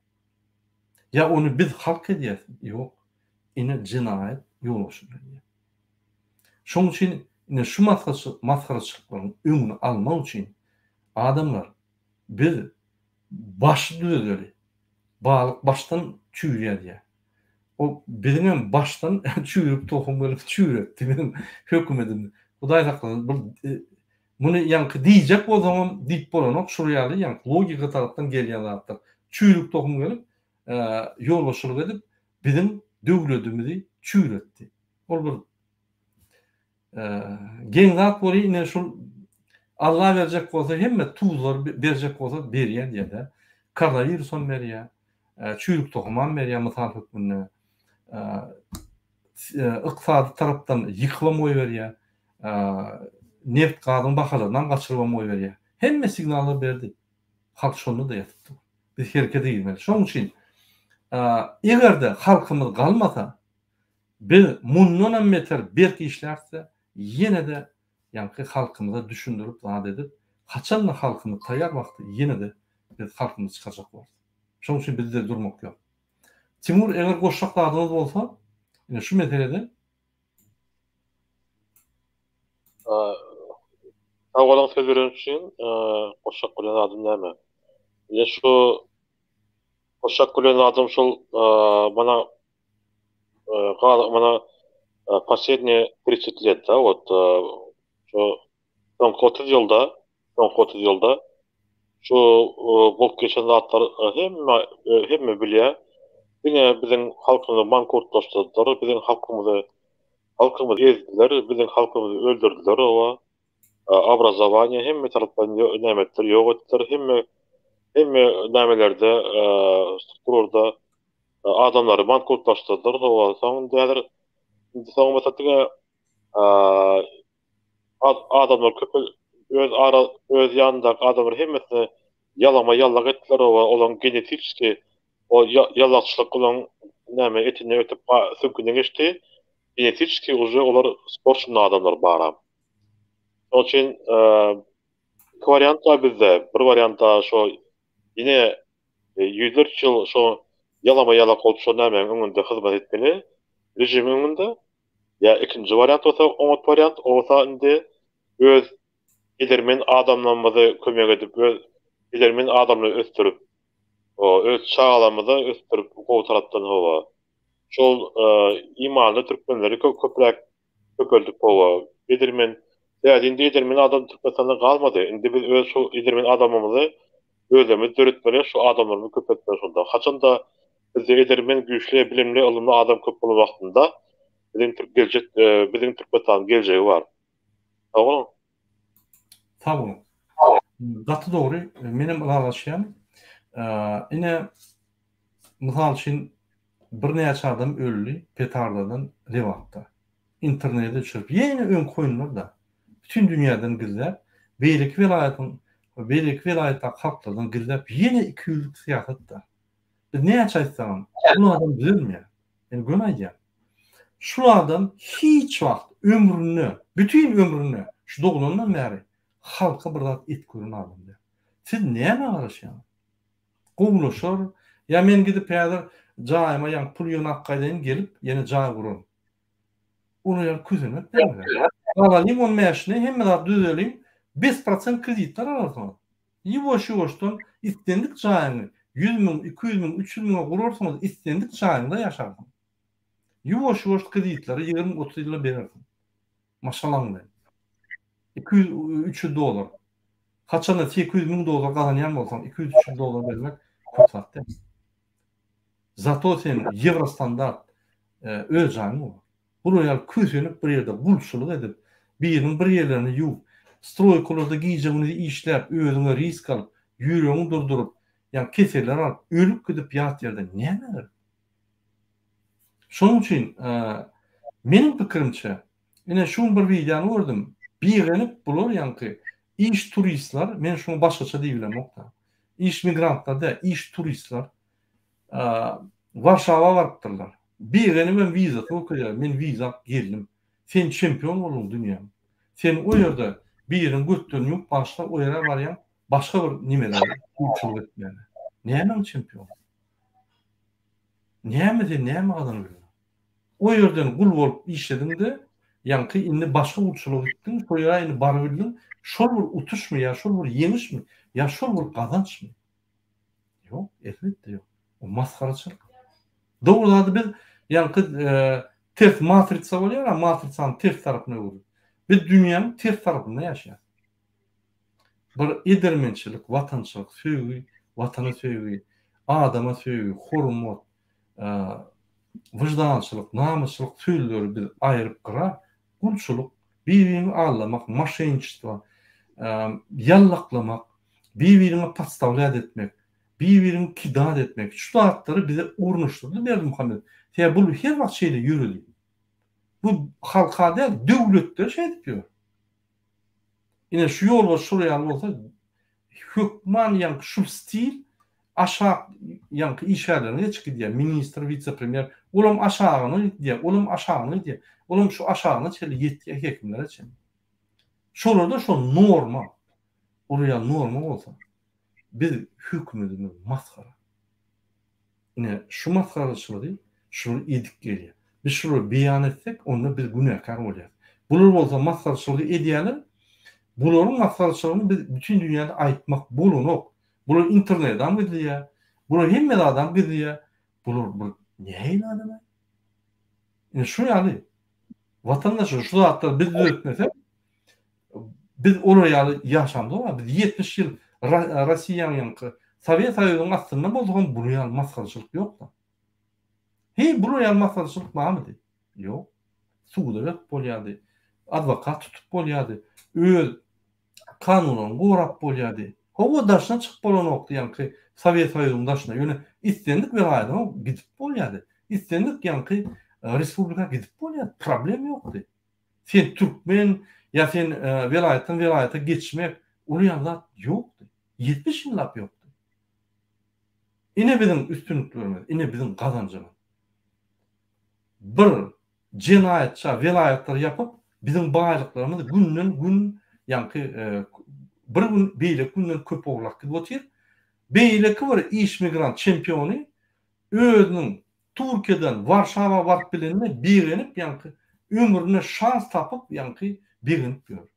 Ya onu biz halk edýäs? Ýok. Yine cinayet ýoluşur. Şoň üçin yine şu masgarçylyklaryň öňüni almak üçin adamlar biz baş düzeli, balyk baştan çüýýär. O bizim baştan çüýüp tohum bölüp çüýretdi benim hökümetim. Hudaý saklansyn. Bunu yankı diýjek bolsam diýip bolanok şuryaly yankı logika tarapdan gelýän zatlar. Çüýlük tohum gelip ýoluşylyk edip bizim döwletimizi çüýretdi. Ol bir geň zat boly ine şol Allah berjek bolsa hemme tuzlar berjek bolsa berýän diýär. Koronavirusam berýär. Çüýlük tohumam berýär mysal hökmüne. Iqtisadi tarapdan ýykylam oý berýär. Neft gazyň bahalaryndan gaçyrmam oý berýär. Hemme signallar berdi. Halk şonu da ýetdi. Biz herkete girmeli. Şoň üçin egerde halkymyz galmasa biz mundan beter berki işlerse ýene de yankı halkymyza düşündirip zat edip haçan halkymy taýýar wagty ýene de biz halkymyz çykajak bolar. Şoň üçin bizde durmak ýok. Timur eger goşşaklaryňyz bolsa, ýene şu meselede Awgalan söz beren üçin goşşak bilen adam näme? Ýa şu goşşak bilen adam şol mana последние 30 лет, да, вот şu son 30 ýylda şu bolup geçen zatlar hemme bilýär. Ýene biziň halkymyzy bankrotlaşdyrdylar, biziň halkymyzy ezdiler, biziň halkymyzy öldürdiler. Owa obrazowaniýa hemme tarapdan nämetler ýok etdiler, hemme nämelerde strukturda adamlary bankrotlaşdyrdylar. Owa soňra soňra mesela adamlar köp öz ýanyndaky adamlar hemmesini ýalak etdiler. Owa olan genetiki o yalakçılık olan näme etine ötüp söküne geçti. Genetiki уже olar sportçu adamlar baram. Onun için iki variant var bizde. Bir variant da şu yine yüzlerce yıl şu yalak olup şu näme öňünde hyzmat etmeli rejim öňünde. Ya ikinci variant olsa o variant olsa indi öz edermen adamlarymyzy kömek edip öz edermen adamlary östürüp o öz çağalamyzy östürüp o tarapdan hova. Şol imanly türkmenleri köpöldük hova. Edermen indi edermen adam Türkmenistanda kalmadı. Indi biz öz şu edermen adamımızı özlemez döretmeli şu adamlarını köpetmeli şunda. Haçan da biz edermen güçlü, bilimli, ılımlı adam köp bolu wagtynda bizim Türkmenistan geleceği var. Tamam. Tamam. Gatı doğru. Menim ılalaşýan ine mysal üçin bir näçe adam öldi petardadan Levantda. İnternete çürüp ýene öň koýunlar da bütün dünýäden gizläp beýlik vilayetda halklardan gizläp ýene 2 ýyllyk siýasatda. Biz näçe aýtsam, bunu adam bilmýär. Yani gömäýär. Şu adam hiç wagt ömrüni, bütün ömrüni şu dogundan bäri halka bir zat etgürün adamdy. Siz näme garaşýan? Gowlaşar, ya men gidip ýa-da jaýyma ýa pul ýonakgaýdan gelip ýene jaý guran. Onu ýa küzümek dämeli. Alalım on meşne hemme zat düzelim 5% kreditler alarsyňyz. Ýuwaş-ýuwaşdan istendik jaýyny 100 000, 200 000, 300 000 gurarsyňyz istendik jaýynda ýaşarsyň. Ýuwaş-ýuwaş kreditleri 20-30 ýyla berersiň. Maşallah. 200-300 dolar. Haçanda $800,000 kazanýan bolsaň 200-300 dolar bermek köp değil. Zato sen Euro standart öz jaýyň bar. Bunu ýa küsünip bir ýerde gulçuluk edip, biriniň bir ýerlerini ýuwup, stroýkalarda giýjegini işläp, özüňe risk alyp, ýüregiňi durdurup, ýa keseler alyp, ölüp gidip ýat ýerde näme? Şonuň üçin meniň pikirimçe, ine şu bir videonu gördüm. Birenip bular ýa-ni iş turistler, men şunu başgaça diýilen nokta. İş migrantlar da, iş turistler Warşawa barıpdyrlar. Birini men viza tokaýar, men viza geldim. Sen çempion boldun dünýäde. Sen o ýerde birini götürňüp başga o ýere barýan başga bir nimeler gurçuluk etmeli. Näme çempion? Näme adam bilen? O ýerden gul bolup işledinde ýa-ni indi başga gurçuluk etdiň, şo ýere indi baryp bildin, şol bir utuşmy ýa şol bir ýeňişmi ýa şol bir gazançmy? Ýok, elbetde ýok. O maskaraçylyk. Doğrudan biz ýa-ni ters matriça bolýar, matriçanyň ters tarapyna gurur. Biz dünýäniň ters tarapynda ýaşaýar. Bir edermençilik, watançylyk, söýgü, watana söýgü, adama söýgü, hormat, wyjdançylyk, namysçylyk söýleri biz aýryp gyrar. Gulçuluk, bir-birini allamak, maşençilik, ýallaklamak, bir-birini pastavlad etmek, bir-birini kidat etmek, şu zatları bize urunuşturdu derdi Muhammed. Teýe bu her wagt şeýle ýürüdi. Bu halka değil, döwletler şey diýiyor. Ine şu ýol bolsa, şuraya bolsa, hökman ýa şu stil aşağı ýa işlerine çykýar. Ministr, vice-premier, olam aşagyny diýär, olam aşagyny diýär. Olam şu aşagyny çeli ýetdi hekimler için. Şolarda şu norma. Oraya norma bolsa, biz hükümetimiz maskara. Ine şu maskaraçylygy şunu edik gelýär. Biz şunu beýan etsek, onda biz günäkar bolýar. Bular bolsa maskaraçylygy edýärler. Bularyň maskaraçylygyny biz bütün dünýäde aýtmak bolanok. Bular internetden bilýär. Bular hemme adam bilýär. Bular näme adamlar? Ine şu ýaly watandaş şu zatlar biz ötmesek, biz oraya ýaşamda var. Biz 70 ýyl Russiýanyň Sowet Soýuzynyň astynda bolgan bu ýaly maskaraçylyk ýok da. Hey, bu ýaly maskaraçylyk barmy? Ýok. Suwda bolýardy. Adwokat tutup bolýardy. Öz kanunyny gorap bolýardy. Hawa daşna çykyp bolanok ýa-ni Sowet Soýuzynyň daşna ýöne istendik bir aýda gidip bolýardy. İstendik ýa-ni respublika gidip bolýardy. Problem ýokdy. Sen türkmen ýa sen welaýatdan geçmek ol ýa-da ýokdy. 70 ýyllap ýokdy. Ine biziň üstünliklerimiz, ine biziň gazanjymyz. Bir jinayatça welaýatlar ýapyp biziň baýlyklarymyzy günden gün ýa-ni bir gün beýle günden köp oglak gidip otyr. Beýleki bir iş migrant çempiony özüniň Türkiýeden Warşawa baryp bilenine berenip ýa-ni ömrüne şans tapyp ýa-ni berenip ýör.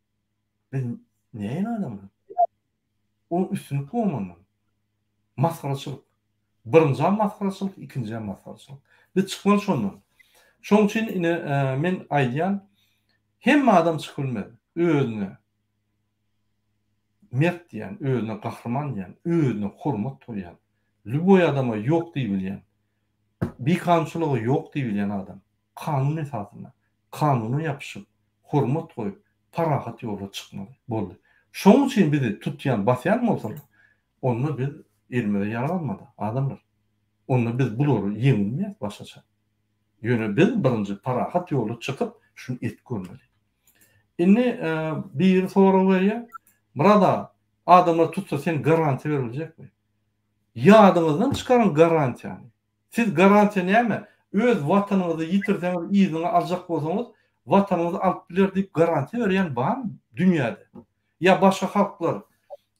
Ben näme adamım? O üstünlük bolmaly. Maskaraçylyk. Birinji maskaraçylyk, ikinji maskaraçylyk. Biz çykmaly şondan. Şoň üçin ine men aýdýan hemme adam çykylmaly. Özüne mert diýen, özüne gahrman diýen, özüne hormat toýan, lüboy adama ýok diýip bilýän, bir kanunçylygy ýok diýip bilýän adam, kanun esasyna, kanuny ýapyşyp, hormat goýup, parahat ýola çykmaly boldy. Şoň üçin bizi tutýan, basýan bolsalar, onu biz elmede ýaralanmady adamlar. Onu biz bulary ýeňilmeýär başgaça. Ýöne biz birinji parahat ýola çykyp, şunu et görmeli. Indi bir soru berýär. Burada adamlar tutsa sen garanti verilecekmi? Ýadyňyzdan çykaran garantiýany. Siz garantiýa näme? Öz watanyňyzy ýitirseňiz, ýyzyňy aljak bolsaňyz, watanyňyzy alyp biler diýip garantiýa berýän barmy dünýäde? Ya başga halklar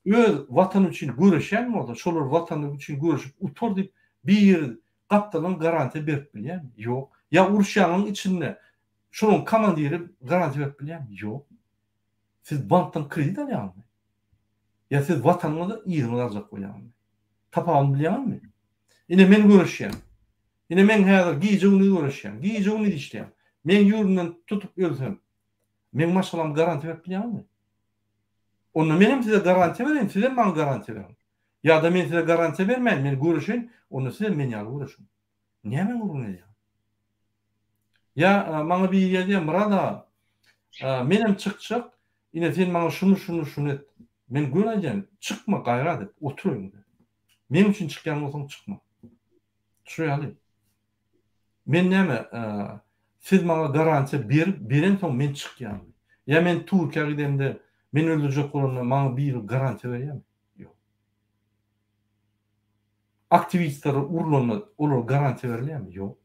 öz watan üçin göreşen bolsa, şolar watan üçin göreşip utur diýip bir kaptanın garanti berip bilýärmi? Ýok. Ya uruşýanyň içinde şonuň komandiri garanti berip bilýärmi? Ýok. Siz bankdan kredit alýarmy? Ya siz watanyňyza ýygyny aljak bolýarmy? Tapany bilýärmi? Ine men görüşýän. Ine men häzir giýje uny görüşýän. Giýje uny işleýän. Men ýurundan tutup ölsem, men maşgalam garanti berip bilýärmi? Onda menem size garanti bereyim, size man garanti berin. Ya da men size garanti bermän, men görüşin, onda size men ýaly görüşin. Niye men görüşin? Ya maňa bir ýerde Murada, menem çykçak, ine sen maňa şunu et. Men görejän, çykma gaýra dep oturuň. Men üçin çykýan bolsaň çykma. Şuýaly. Men näme, siz maňa garanti beren soň men çykýan. Ya men Türkiýe gidende men öldürjek bolanda maňa bir garanti berýärmi? Ýok. Aktivistler urulanda olar garanti berilýärmi? Ýok.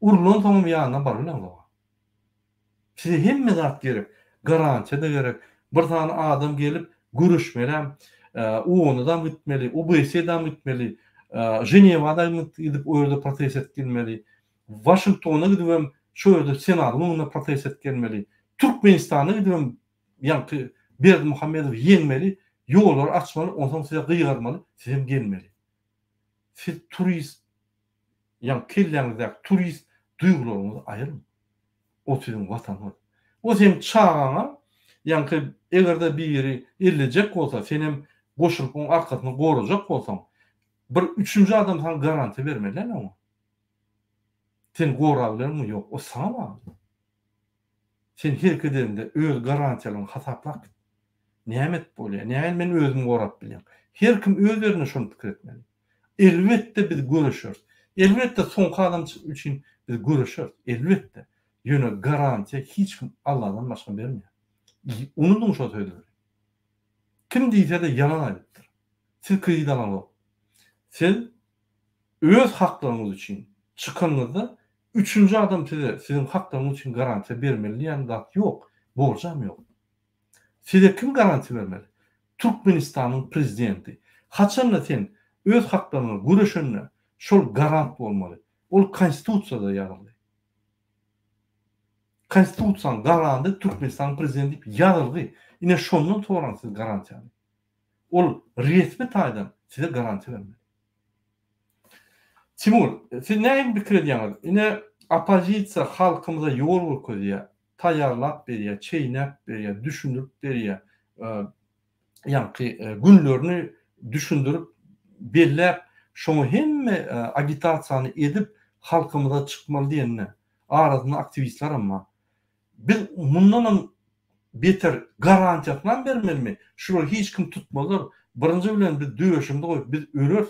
Urulan soň ýanyna barýarlar. Size hemme zat gerek, garanti de gerek. Bir tane adam gelip görüşmelem, onu da gitmeli, OBS'den gitmeli, Ženeva'dan gidip o yerde protest etmeli, Washington'a gidip şu yerde senatın onunla protest etmeli, Türkmenistan'a gidip yani Berdi Muhammedov yenmeli, yollar açmalı, ondan size gıygarmalı, size gelmeli. Siz turist, yani kellerinizdeki turist duygularınızı ayırın. O sizin vatanınız. O senin çağına, yani eğer bir yeri ellecek olsa, senin koşulup onun arkasını koruyacak olsan, bir üçüncü adam sana garanti vermeli ama. Sen koruyabilir mi? Yok. O sana mı? Sen her kaderinde öz garantiyalarını hasaplak. Nimet bolýar. Näme men özüm gorap bilýän. Her kim özlerine şonu pikir etmeli. Elbette biz görüşürüz. Elbette soňky adam üçin biz görüşürüz. Elbette. Ýöne garantiya hiç kim Allah'dan başga bermeýär. Unutun şu sözleri. Kim diýse de yalan aýdypdyr. Siz kredit alan. Siz öz haklarınız için çıkanyňyzda üçüncü adam size sizin haklarınız için garanti bermeli diýen zat ýok. Borcam ýok. Size kim garanti vermeli? Türkmenistan'ın prezidenti. Haçanla sen öz haklarını görüşünle şol garant olmalı. Ol konstitutsiyada ýazıly. Konstitusiýanyň garantı Türkmenistan prezidenti ýazıly. Ine şondan soňra siz garanti alın. Ol resmi taýdan size garanti vermeli. Timur, siz näme pikir edýäňiz? Ine opozisiýa halkymyza ýol görkezýär. Taýarlap berýär, çeýnäp berýär, düşündürip berýär. Yani günlerini düşündürüp belläp şonu hemme agitasiýany edip halkymyza çykmaly diýenne arasynda aktivistler ama biz mundan beter garantiýalar bermelimi? Şunu hiç kim tutmalar. Birinji bilen biz döwüşimde goýup biz ölürs.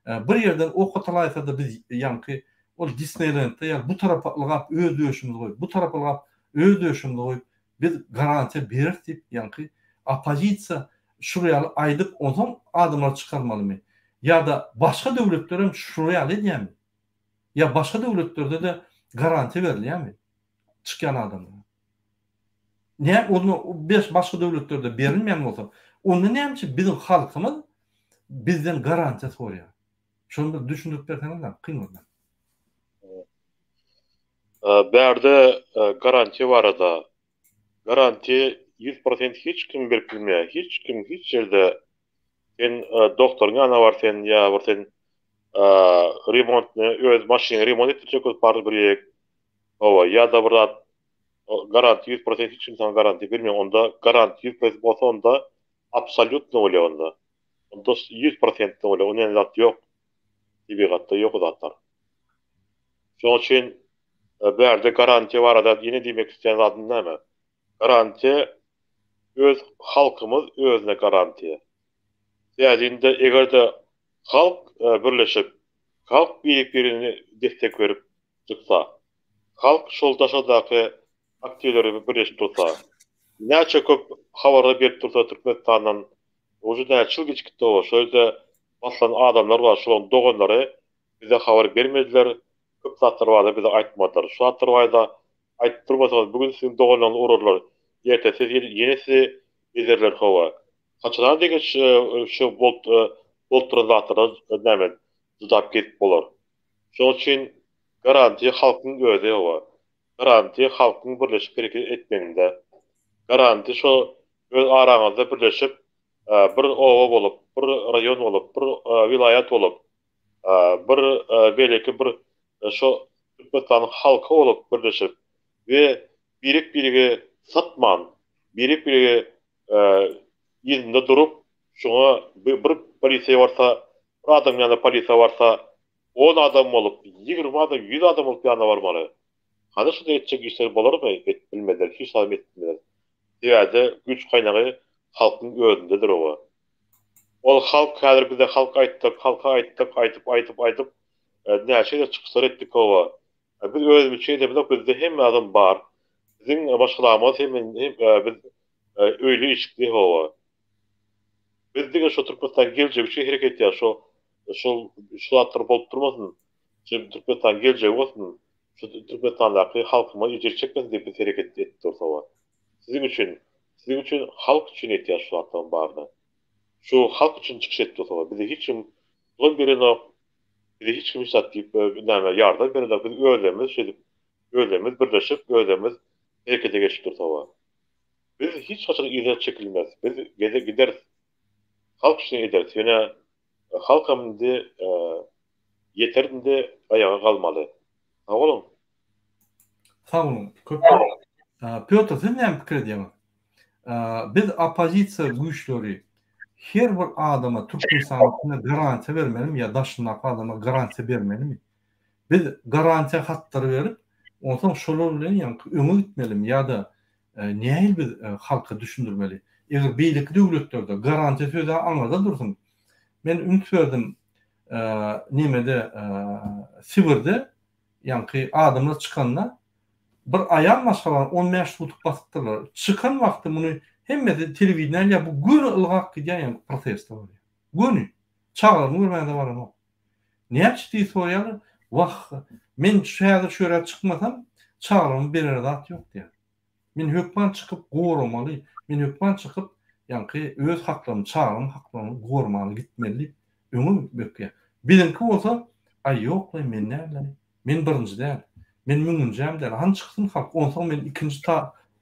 Bir ýerden ok ataýsa da biz ýanky ol Disneyland'da ýa bu taraplyga öz döwüşimizi goýup bu taraplyga öz döwüşimde goýup biz garantiýa berer diýip ýanky opozisiýa şuraya aýdyp ondan adımlar çıkarmalymy? Ya da başka döwletler hem şuraya edýärmi? Ya başka döwletlerde de garanti berilýärmi? Çıkan adamlara. Ne onu başka döwletlerde berilmeýän bolsa, onda näme bizim halkymız bizden garanti sorýar. Şonu düşündürip berseňiz, kynýar. Berde garanti barada. Garanti 100% hiç kim berip bilmeýär. Hiç kim hiç ýerde sen doktoruň ýanyna barsen ýa bir sen remontny öz maşyny remont etdirjek bolsa bir owa ýa da bir garanti 100% hiç kim sana garanti bermeýär. Onda garanti 100% bolsa onda absolutny bolýar onda. Onda 100% bolýar. Onuň zat ýok. Tabiatda ýok zatlar. Şoň üçin berde garanti barada ýene diýmek isleýän zatym näme? Garanti öz halkymyz özüne garanti. Ýa-da egerde halk birleşip, halk birini destek berip çyksa, halk şol daşadaky aktivleri birleşip tursa, näçe köp habarda berip tursa Türkmenistandan, oju da çyl geçikdi o, şöyle başlan adamlar var, şolun doganlary bize habar bermediler, köp zatlar var bize aýtmadylar. Şu zatlar var aýtyp durmasaňyz, bugün sizin doganlaryny urarlar. Ýertesi ýenisi bizerler hawa. Haçan degen şu boltran zatlar näme zudap ketip bolar. Şoň üçin garantiýa halkyň gözi bar. Garantiýa halkyň birleşip hareket etmeginde. Garanti şo öz araňyzda birleşip bir owa bolup, bir raýon bolup, bir vilayat bolup, bir belki bir şo Türkmenistan halky bolup birleşip we birik-birigi satman, birik-birigi ýerinde durup, şoňa bir polisiýa barsa, bir adam ýa-da polisiýa barsa, 10 adam bolup, 20 adam, 100 adam bolup ýana barmaly. Hada şu etjek işler bolarmy? Bilmediler, hiç sam etmediler. Diýerde güç kaynagy halkyň özündedir o. Ol halk häzir bize halka aýtyp, näçe çyksar etdik o. Biz özümizçe edip bizde hem adam bar. Bizim başgalarymyz hem biz öýle işikli o. Biz dige şu Türkmenistan geljek şey hareket ýa, şu atlar bolup durmasyn. Şu Türkmenistan geljek bolsun. Şu Türkmenistandaky halkyma ýetir çekmez diýip hareket etdi dursa. Sizin için halk için ihtiyaç şu atlan barda. Şu halk için çıkış etti o. Bize hiç kim zor birine bize hiç kim sattık yardım birine biz öldemiz birleşip öldemiz harekete geçtik o. Biz hiç kaçak izah çekilmez. Biz gideriz. Halk için ederiz. Yani halkımda yeterinde ayağa kalmalı. Oğlum. Sağ olun. Piotr, sen ne fikir ediyorsun? Biz opozisiya güýçleri her bir adama Türkmenistan'a garanti vermeli ya daşındaki adama garanti vermeli? Biz garanti hatları verip ondan şolar bilen öňe gitmeli ya da näil biz halka düşündirmeli? Eger beýlik döwletlerde garanti sözi almada dursun. Men ümit verdim nimede Sibirde ýa-ni adamlar çykanlar bir aýan maşgalan 15 tutup basypdylar. Çıkan wagty muny hemmede telewiziýa bu gün ılgak gidýän protesto bolýar. Günü çağırma görmände barmy? Näçe diýip soraýar? Wah, men şäher şöre çykmasam çağırma berer zat ýok diýär. Men hökman çykyp goramaly, men hökman çykyp ýa-ni öz haklarymy, çağırma haklarymy gormaly gitmeli. Öňe bökýär. Bilinki bolsa, ay ýok, men näle? Men birinji däl. Men müňünjem der, han çyksyn halk, onsoň men ikinji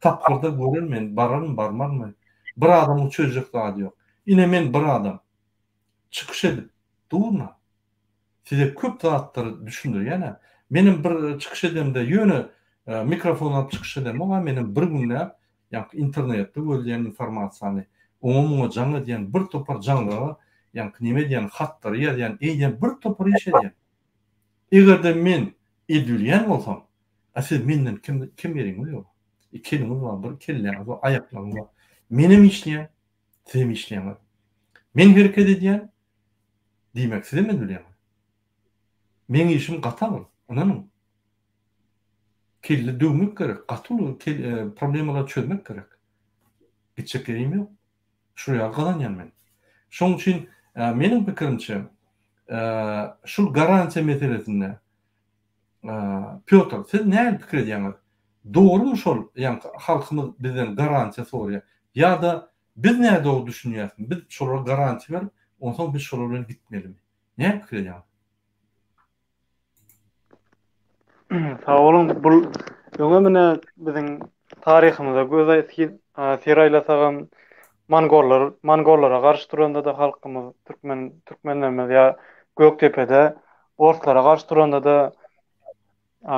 tapgyrda görelmen, barmarmy? Bir adam çözjek zat ýok. Ine men bir adam çykyş edip durma. Size köp zatlary düşündir ýa-ni. Menim bir çykyş edemde ýöne mikrofon alıp çykyş edem, ama menim bir günde ýa internetde görýän informasiýany oňa jaňa diýen bir topar jaňlara, ýa nime diýen hattary ýazýan, eýden bir topar iş edýän. Egerde men edilýän bolsam, siz menden kim beriňiz ýok. Kelimiz bar, bir kelleňiz bar, aýaklaryňyz bar. Menim işleýän, sizem işleýän. Men hereket edýän diýmek sizem edilýän. Men işim gataly, ananyň. Kelle döwmek gerek, gatyly problemler çözmek gerek. Gitjek gerim ýok. Şuraya galanýan men. Şoň üçin menim pikirimçe şu garantiya meselesinde Piotr, siz näme pikir edýäňiz? Dogrymy şol? Ýani halkymyz bizden garantiya sorýar. Ya da biz näde o düşünýärsiň? Biz şolara garanti berip, onsoň biz şolar bilen gitmelimi? Näme pikir edýäňiz? Sağ olun. Bu öňe mene biziň taryhymyzda göz siraýlasagam Mongollara garşy duranda da halkymyz Türkmenlerimiz ya Göktepe'de ortlara garşy duranda da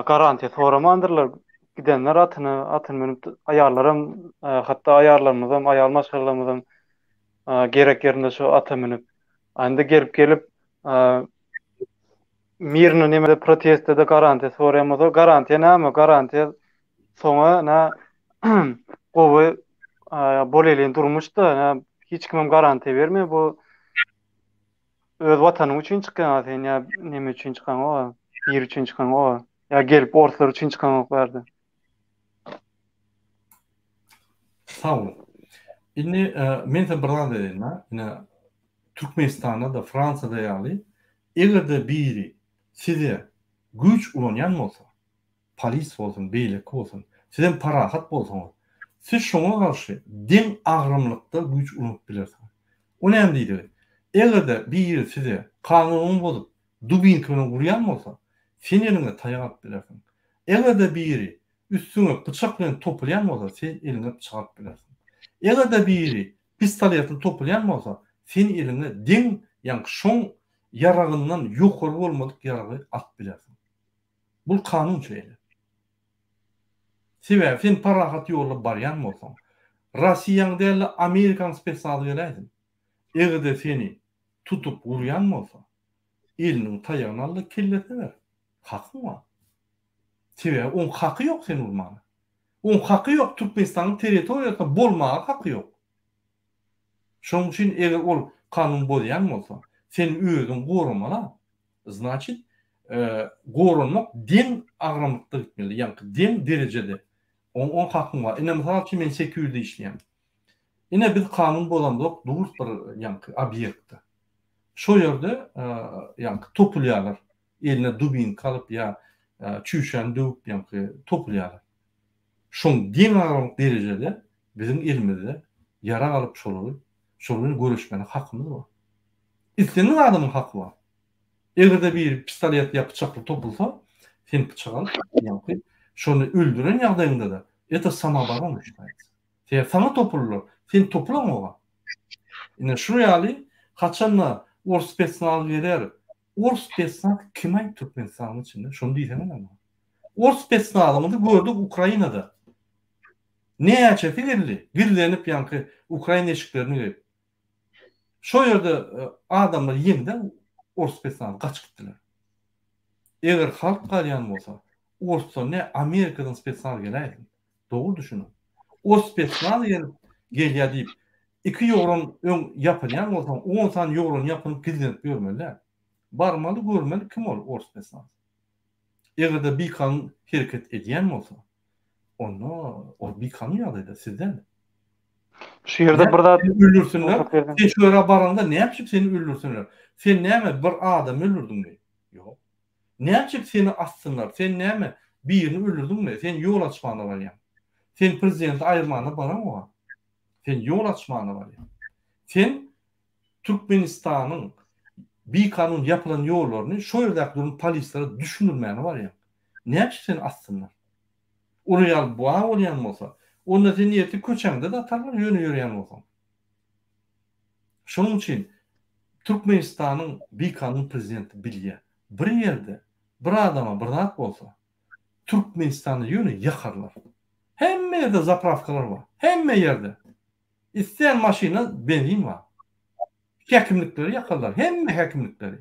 garantiya soramandyrlar. Gidenler atyny minip aýarlarym, hatda aýarlarymyzam, aýal maşgalarymyzam gerek ýerinde şu ata minip anda gelip mirni nimede protestde garantiya soraýmaz. O garantiya näme? Garantiya soňa gowy bolelin durmuşda, hiç kimim garantiya berme. Bu öz watanyň üçin çykan, sen ya neme üçin çykan o? Bir üçin çykan o? Ya gelip ortalar üçin çykan ok berdi. Sağ olun. Indi men sen birden dedim, ine Türkmenistan'da da Fransa'da ýaly egerde biri size güç ulanyan bolsa, polis bolsun, beýlik bolsun, sizden parahat bolsun, siz şoňa garşy deň agrymlykda güç ulanıp bilersiňiz. O näme diýdi? Egerde biri size kanuny bozup dubinka bilen urýan bolsa, sen eline tayak bilersin. Egerde biri üstüne bıçak bilen toplayan bolsa, sen eline bıçak bilersin. Egerde biri pistoletini toplayan bolsa, sen eline den ýa-ni şoň yaragyndan ýokary bolmadyk yaragy at bilersin. Bu kanun şeýle. Sebäbi sen parahat ýolla barýan bolsaň, Russiýaň däl Amerikan spesial geläýsin. Egerde seni tutup urýan bolsa, eliniň taýagyny alyp kelleseler. Hakyň bar. Sebäbi on haky ýok seni urmana. On haky ýok, Türkmenistanyň territoriýasynda bolmaga haky ýok. Şoň üçin eger ol kanun bolýan bolsa, sen özüň gorumala, значит, gorunmak den agramlykda gitmeli, ýa-ni den derejede. On hakyň bar. Ine mysal üçin men 800'de işleýän. Ine biz kanun bolandyk, durs bir ýa-ni obýektde. Şo ýerde ýa-ni topulýarlar. Eline dubin kalıp ya çüşen dövüp ýa-ni topulýarlar. Şoň den agramlyk derejede bizim elimizde yara alıp şolary görüşmeni hakymyz bar. İstenen adamyň haky bar. Egerde bir pistolet ýa bıçakly topulsa, sen bıçak alyp ýa-ni şonu öldüren ýagdaýynda da eta samabaran uçmaýdy. Sen sana topulurlar, sen topulan oga. Ine şunu ýaly, haçanla or spesial geler, or spesial kimay Türkmenistanyň içinde, şonu diýsem ama. Or spesialymyzy gördük Ukrainada. Näçe figerli, girlenip ýa-ni Ukraina eşiklerini girip. Şo ýerde adamlar ýeňden or spesial gaçyp gitdiler. Eger halk galýan bolsa, orsa ne Amerikadan spesial geläýdi. Dogry düşünün. O spesial gelýär diýip 2 ýoron öň ýapylýan bolsa, 10 san ýoron ýapyp gizlenip görmeliler. Barmaly görmeli kim ol or spesial. Egerde bir kanun hereket edýän bolsa, onu o bir kanun ýalyda sizden. Şu ýerde bir zat öldürsünler. Sen şu ýere baranda näçip seni öldürsünler? Sen näme bir adam öldürdüňmi? Ýok. Näçip seni assynlar? Sen näme birini öldürdüňmi? Sen ýol açmana barýan. Sen prezident aýrmana baranma. Sen ýol açmana barýan. Sen Türkmenistanyň bir kanun ýapylan ýollaryny şo ýerde durup polislere düşünülmäni barýan. Näçip seni assynlar? Onu ýalyp boğa bolýan bolsa, onda sen ýeti köçeňde de atarlar ýöne ýürýän bolsa. Şonuň üçin Türkmenistanyň bir kanun prezidenti bilýär. Bir ýerde bir adama bir zat bolsa, Türkmenistany ýöne ýakarlar. Hemme ýerde zapravkalar bar. Hemme ýerde. İsteýän maşyna benzin bar. Häkimlikleri ýakarlar. Hemme häkimlikleri.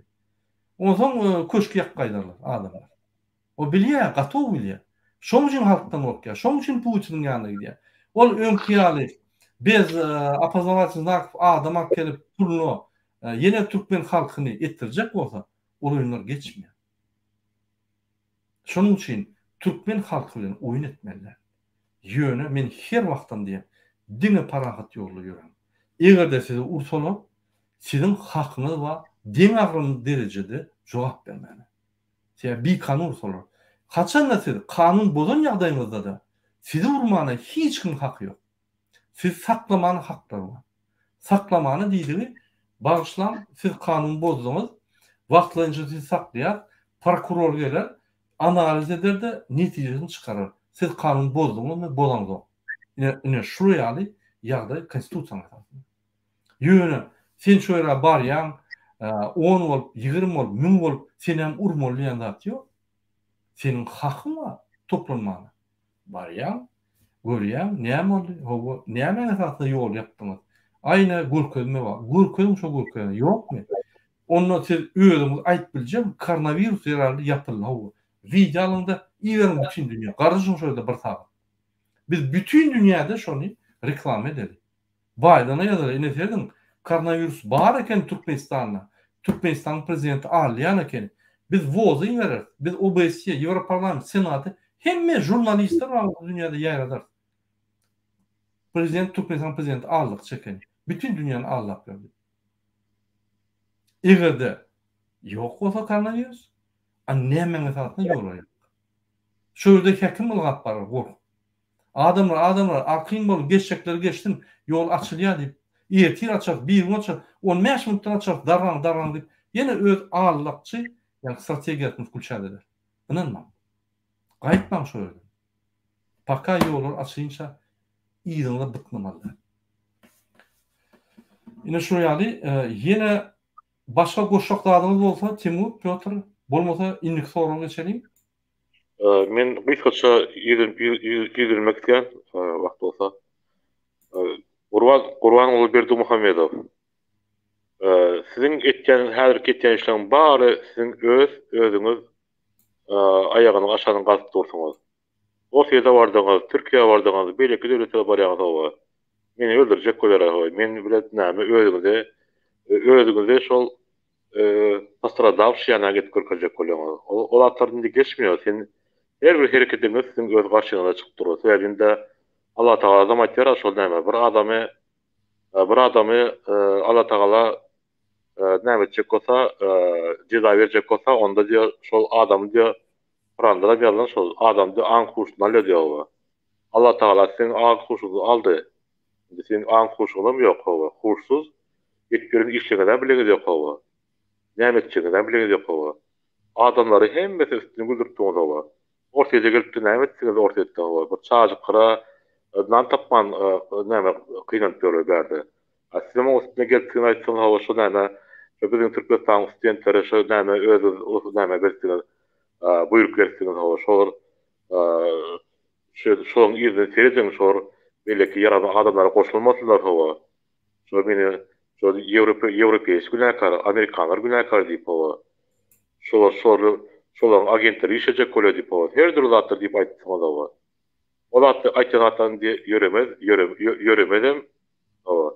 Ondan köşk ýakgaýdarlar adamlar. O bilýär, gatow bilýär. Şoň üçin halkdan okýar. Şoň üçin Putiniň ýanyna gidýär. Ol öňkiýaly biz opozowaty znak adama kelip pulunu ýene Türkmen halkyny etdirjek bolsa, ol oýunlar geçmeýär. Şonuň üçin Türkmen halky bilen oýun etmeliler. Ýöne men her wagtdan diýen, dine parahat ýolly ýörem. Egerde sizi ursalar, sizin hakyňyz bar, den agramlyk derejede jogap bermeli. Sen bir kanun ursalar, haçanda siz kanun bozan ýagdaýyňyzda da sizi urmana hiç kim haky ýok. Siz saklamany haklar bar. Saklamany diýdigi, bagyşlan siz kanun bozdyňyz, wagtlanýa siz saklaýar, prokuror geler, analiz eder de netijesini çykarar. Siz kanun bozdyňyzmy, bozaňyz. Ine şu ýaly ýagdaý konstitusiýaňa asasy. Ýöne sen şu ýere barýan, 10 bolup, 20 bolup, 1000 bolup sen hem urmaly ýa zat ýok. Senin hakyň bar toplanmana. Barýan, görýän, näme boldy? Howa, näme esasda ýol ýapdyňyz? Aýna gürkezme bar. Gürkezme şo gürkezme ýokmy? Onu siz özüňiz aýdyp biljem, koronavirus ýeraldy ýapyldy. Howa, wideolarynda iýerin bütün dünýä. Garaşyň şoýda bir saat. Biz bütün dünýäde şonu reklam edelim. Baýdana ýazar, ine koronavirus bar eken Türkmenistanda. Türkmenistan prezidenti alýan eken. Biz vozy berer. Biz OBS, Ýewroparlament, Senaty, hemme jurnalistler bar dünýäde ýaýradar. Prezident Türkmenistan prezidenti aldyk çeken. Bütün dünýäni allap berdi. Egerde ýok bolsa koronavirus, näme esasynda ýol bar. Şöyle häkim bolgap bar, gork. Adamlar arkyň bolup geçecekler geçdim, yol açylýar diýip, ýetir açak, bir gün açak, 15 minutdan açak, darran diýip, ýene öz ağırlykçy, ýa-ni strategiýasyny kulçadylar. inanmam. Gaýtmam şu ýerde. Paka ýollar açyňça ýygyňda bitmemaly. Ine şu ýaly ýene başga goşaklarymyz bolsa Timur, Piotr, bolmasa inlik soragyna geçelim. Men gysgaça ýygyrmakdan wagt bolsa Gurban Ulberdi Muhammedow. Sizin etken häzirki etken işlerin bary sizin özüňiz ayağını aşanyň galyp dursaňyz. O ýerde bardyňyz, Türkiýe bardyňyz, beýleki döwletler barýaňyz. Meni öldürjek bolar. Men bilet näme özüňize şol postradavşyana getkirjek bolar. O atlardan geçmiyor. Sen her bir hereketiňiz sizin öz garşyňyza çykyp durýar. Sebäbinde Allah Taala adam aýtýar şol näme? Bir adamy Allah Taala näme etjek bolsa, ceza berjek bolsa, onda diýär şol adam diýär Kur'anda ýazylan şol adamdy an kuşuna diýär. Allah Taala sen an kuşuny aldy. Sen an kuşuňam ýok hawa. Kuşsuz etkirin işlegede bilegi ýok hawa. Näme etjegine bilegi ýok hawa. Adamlary hemmesi üstüne güldürtdi hawa. Ortaýa gelipdi näme etdiňiz ortaýda hawa. Bir çaýjykyra nan tapman näme kynanyp berdi. Aslında üstüne gelipdi aýtsaň hawa şu näme bizim Türkmenistan studentleri şu näme özü näme berdiler. Buyruk berdiler hawa. Şoň ýerde sereden şor belki yaradan adamlara koşulmasylar hawa. Şo meni şo Ýewropeýsk günäkar, Amerikanlar günäkar diýip hawa. Şolar agentleri işejek bolýar diýip hawa. Her durlatdyr diýip aýtdylar hawa. Olar aýtýan ýöremedem hawa.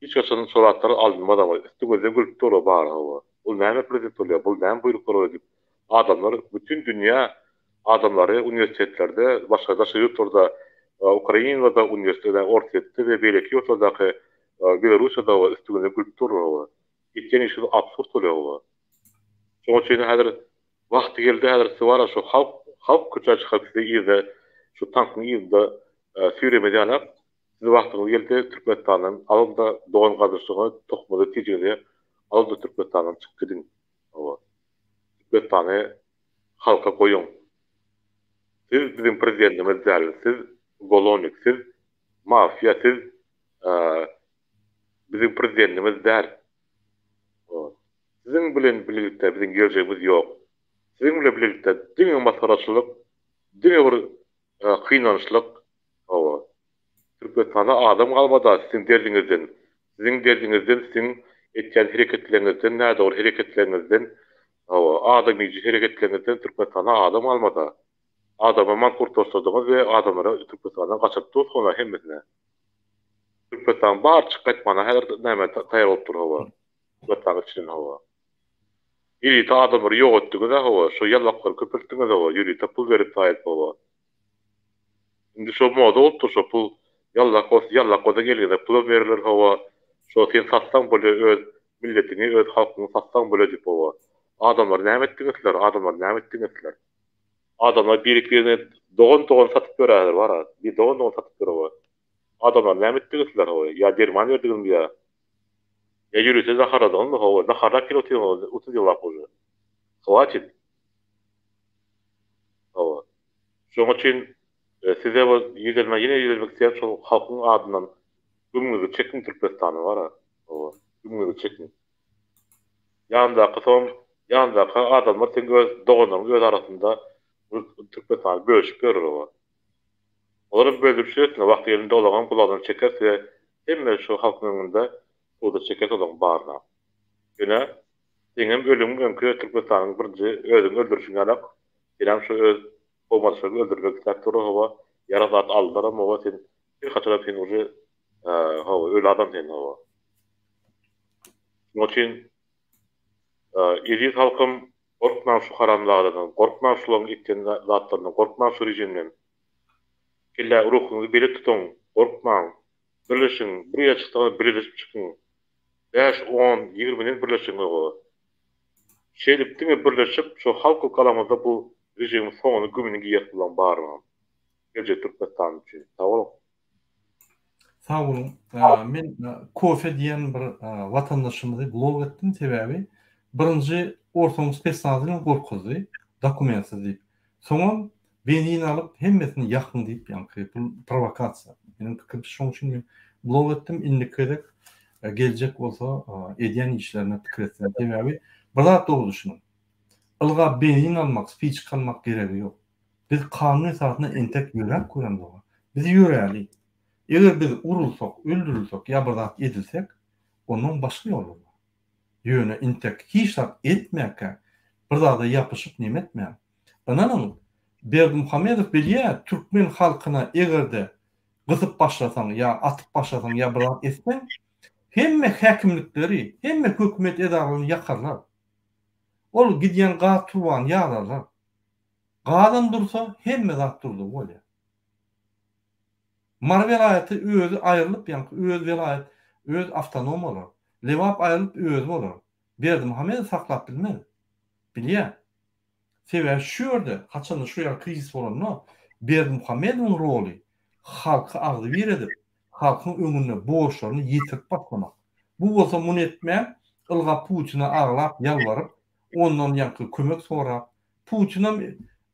Hiç kaçan solatlar alınmadı ama üstüne gülüp dolu bar hawa. Ol näme prezident bolýar, bul näme buyruk bolýar diýip adamlar bütün dünýä adamlary universitetlerde, başga ýurtlarda, Ukrainada universitetde, ortaýetde we belki ýurtlardaky Belarusda üstüne gülüp durýar. Etken işi absurd bolýar. Şoň üçin häzir wagty geldi, häzir swara şu halk köçe çykyp ýerde şu tankyn ýerde süremedi siz wagtyňyz geldi Türkmenistanyň alanda dogan gazyşyny tokmady tejeli alanda Türkmenistanyň çykyp gidin. Türkmenistany halka goýun. Siz bizim prezidentimiz däl, siz Golonik, siz mafiya, siz bizim prezidentimiz däl. Sizin bilen birlikde bizim geleceğimiz ýok. Sizin bilen birlikde diňe masaraçylyk, diňe bir kynançlyk hawa. Türkmenistanda adam galmada sizin derdiňizden, sizin etken hereketlerinizden, näde ol hereketlerinizden, adamy hereketlerinizden Türkmenistanda adam almada. Adama mankurt tosladyňyz we adamlara Türkmenistandan gaçyp tutgyna hemmesine. Türkmenistan bar çykyp mana her näme taýar bolup durýar. Türkmenistan üçin hawa. Ýeri ta adamlary ýok etdiňiz hawa, şu ýallaklar köpürtdiňiz hawa, ýeri ta pul berip taýyp hawa. Indi şu moda bolupdy, şu pul Yallak gelgende pul berilir hawa. Şo sen satsaň bolýar öz milletini, öz halkyny satsaň bolýar diýip hawa. Adamlar näme etdiňizler? Adamlar biriklerini dogan satyp berýär bara. Bir dogan satyp berýär. Adamlar näme etdiňizler hawa? Ya derman berdiňiz ya. Ya ýürüse zaharadan hawa, zahara kiloty 30 ýyl bolýar. Hwaçyt. Hawa. Şoň üçin size bu ýene istəyən şol halkyň adından gümüňizi çekin Türkmenistany bara. Hawa. Gümüňizi çekin. Ýandaky adamlar sen öz arasında Türkmenistan bölüşüp berýär. Olar bölüşýärler, wagt ýerinde olagan bulardan çekerse, hemme şu halkyň öňünde bu da çeket olan barna. Ýöne seňem ölüm öňkü Türkmenistanyň birinji özüň öldürüşiň alak, bilen şu öz olmasyny öldürmek sektory hawa, yarazat aldylar ama sen bir hatyra sen uje hawa öl adam sen hawa. Noçin ýeri halkym gorkman şu haramlardan, gorkman şularyň etken zatlaryny, gorkman şu rejimden. Killa ruhuňyzy bele tutun, gorkman. Birleşin, buraya çykdyňyz birleşip çykyň. 5, 10, 20 birleşiň gowy. Şeýlepdiňe birleşip şu halky kalamada bu rejim soňuny gümüni giýip bilen barmam. Geje Türkmenistan üçin. Sağ olun. Sağ olun. Men Kofe diýen bir watandaşymyzy blog etdim sebäbi birinji ortaňyz personalyny gorkuzdy. dokumentsiz diýip. Soňam benin alıp hemmesini yakın deyip yankı. Bu provokasiya. Benim fikrim şoň üçin blog etdim. Indikadek gelecek olsa edýän işlerine tikretsen sebäbi bir zat doğru düşünün. Ilga benin almak, speech kalmak geregi yok. Biz kanun esasına entek yürek koyan doğru. Biz yüreli. Eger biz urulsak, öldürülsek ya bir zat edilsek, onun başka yolu var. Yöne entek hiç zat etmeyke, bir zata yapışıp nimetmeyen. Ananın Berdimuhamedov bilýär, Türkmen halkyna egerde gyzyp başlasaň ya atyp başlasaň ya bir zat etsen, hemme häkimlikleri, hemme hökümet edaralyny yakarlar. Ol gidýän gat turwan ýararlar. Gadan dursa hemme zat durdy bolýar. Mar velaýaty özü aýrylyp ýa-ni öz velaýat, öz awtonom bolar. Lewap aýrylyp özü bolar. Berdimuhamedov saklap bilmez. Bilýär. Sebäbi şu ýerde haçan şu ýer krizis bolanda Berdimuhamedowyň roly halka agdy beredip, halkyň öňüne boşlaryny ýetirip bakmamak. Bu bolsa muny etmän, ylga Putina aglap, ýalwaryp, ondan ýa-ni kömek sorap, Putinam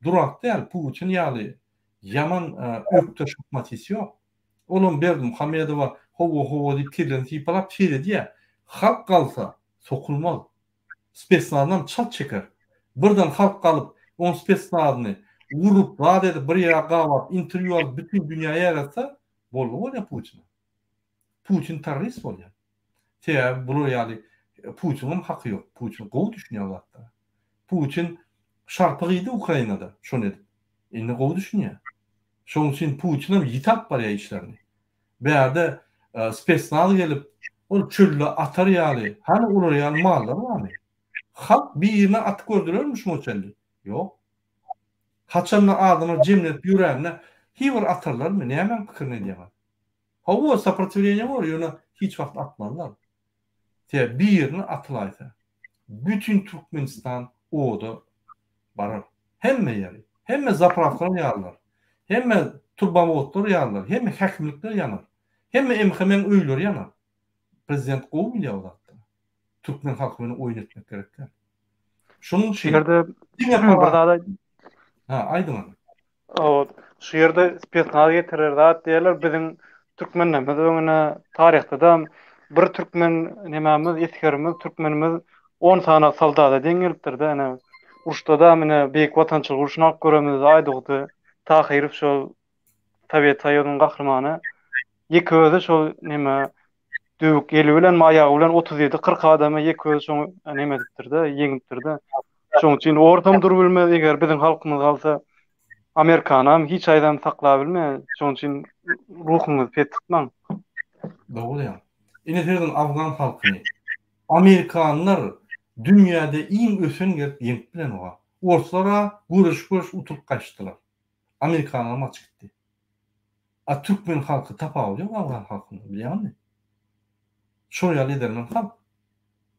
durak däl, Putin ýaly yaman ökte şokmatisy ýok. Olum Berdimuhamedowa howo diýip kirlen tiýip şeýle halk galsa sokulmaz. Spesnazdan çat çeker. Birden halk kalıp on spesnazyny urup, rad edip bir ýere gawap, interview alıp bütün dünýäye ýaratsa, bolýar Putin. Putin terörist bolýar. Sebäbi bu ýaly Putiniň haky ýok. Putin gowy düşünýär zatda. Putin şarpygydy Ukrainada, şonu edip. Indi gowy düşünýär. Şoň üçin Putinam ýitap barýar işlerini. Bäde spesnaz gelip ol çölle atar ýaly, hani ular ýaly mallar barmy? Halk bir yerine at gördürürmüş mü oçelli? Yok. Haçanla adamı cemlet yüreğine hiver atarlar mı? Ne hemen kıkır ne diyemem. Hava saprotivleniyor var ya ona hiç vakit atmazlar. Bir yerine atılaysa. Bütün Türkmenistan oğuda barar. Hemme yeri. Hemme zapravklar yarlar. Hemme turbamovotlar yarlar. Hemme hakimlikler yanar. Hemme emhemen öylür yanar. Prezident qoğum ile olattı. Türkmen halkını oyun etmek gerekler. Şunun için Şerde burada aydın. O şu yerde spesnaz getirir zat diýerler bizim Türkmenlerimiz öňüne tarihte da bir Türkmen nemamiz eskerimiz Türkmenimiz 10 sana saldada deňelipdir da ene uruşda da mene beýik watançylyk uruşyny alyp göremiz aýdygdy Tahirov şol Sovet Soýuzynyň gahrymany ýeki özü şol neme döwük eli bilen maýagy bilen 37-40 adamy ýeki özü şoň neme edipdir da ýeňipdir da şoň üçin ortam dur bilmez eger biziň halkymyz galsa Amerikanam hiç aýdan saklap bilme. Şoň üçin ruhuňyzy pet tutmaň. Doğru ya. Ine terden Afgan halkyny Amerikanlar dünýäde iň ösen ýerp bilen oga. Ortlara görüş uturup kaçtılar. Amerikanlar maç gitti. A Türkmen halkı tapawy ýok Afgan halkyny bilýärmi? Şo ýaly ederler halk.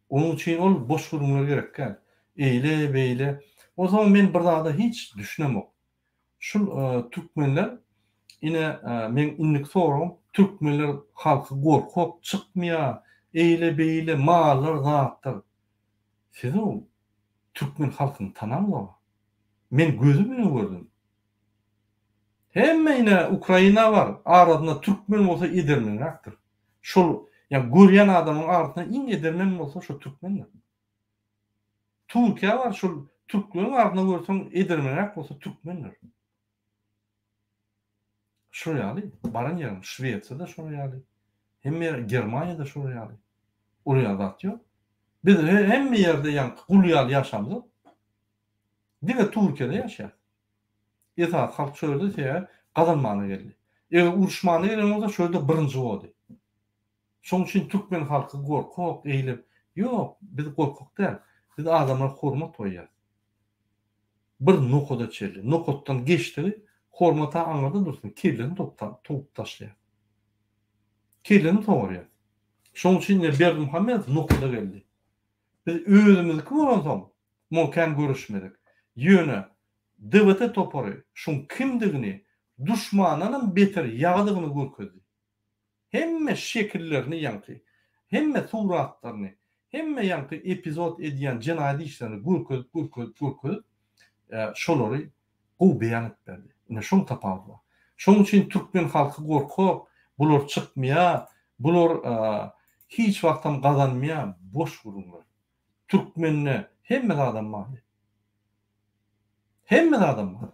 Onun üçin ol boş durumlar gerekkä. Eýle beýle. O zaman men bir dada hiç düşünemok. Şu Türkmenler ine men inlik sorum Türkmenler halkı gorkop çıkmaya eyle beyle mallar zatlar. Siz o Türkmen halkını tanamlar. Men gözüm bilen gördüm. Hemme ine Ukraina var. Aradyna Türkmen bolsa edermenäkdir. Şol ýa görýän adamyň ardyna iň edermen bolsa şo Türkmenler. Türkiýe var şol Türkleriň ardyna görseň edermenäk bolsa Türkmenler. Şo ýaly, baran ýerim Şweýçada şo ýaly. Hemme Germaniýada şo ýaly. Oraya zat ýok. Biz hemme ýerde ýa gul ýaly ýaşamyz. Diňe Türkiýede ýaşar. Ýa-da halk şöyle diýär, gazanmany geldi. Eger uruşmany gelen bolsa şöyle birinji boldy. Şoň üçin Türkmen halky gorkok, eýlip, ýok, biz gorkok däl. Biz adamlar hormat goýýar. Bir nokoda çeli, nokotdan geçdi. Hormata anladı dursun. Kirlerini topup taşlayan. Kirlerini toğuruyor. Şoň üçin Berdimuhamedov nokuda geldi. Biz özümüzü kim olansam, moken görüşmedik. Ýöne DVT topory, şoň kimdigini, düşmananyň beter ýagdygyny görkezdi. Hemme şekillerini ýanky, hemme suratlaryny, hemme ýanky epizod edýän jenaýat işlerini görkezip şolary gowy beýan etdi. Ine şoň tapawdy. Şoň üçin türkmen halky gorkak, bular çykmaya, bular hiç wagtam gazanmaya boş gurulmaly. Türkmenine hemme adam var. Hemme adam var.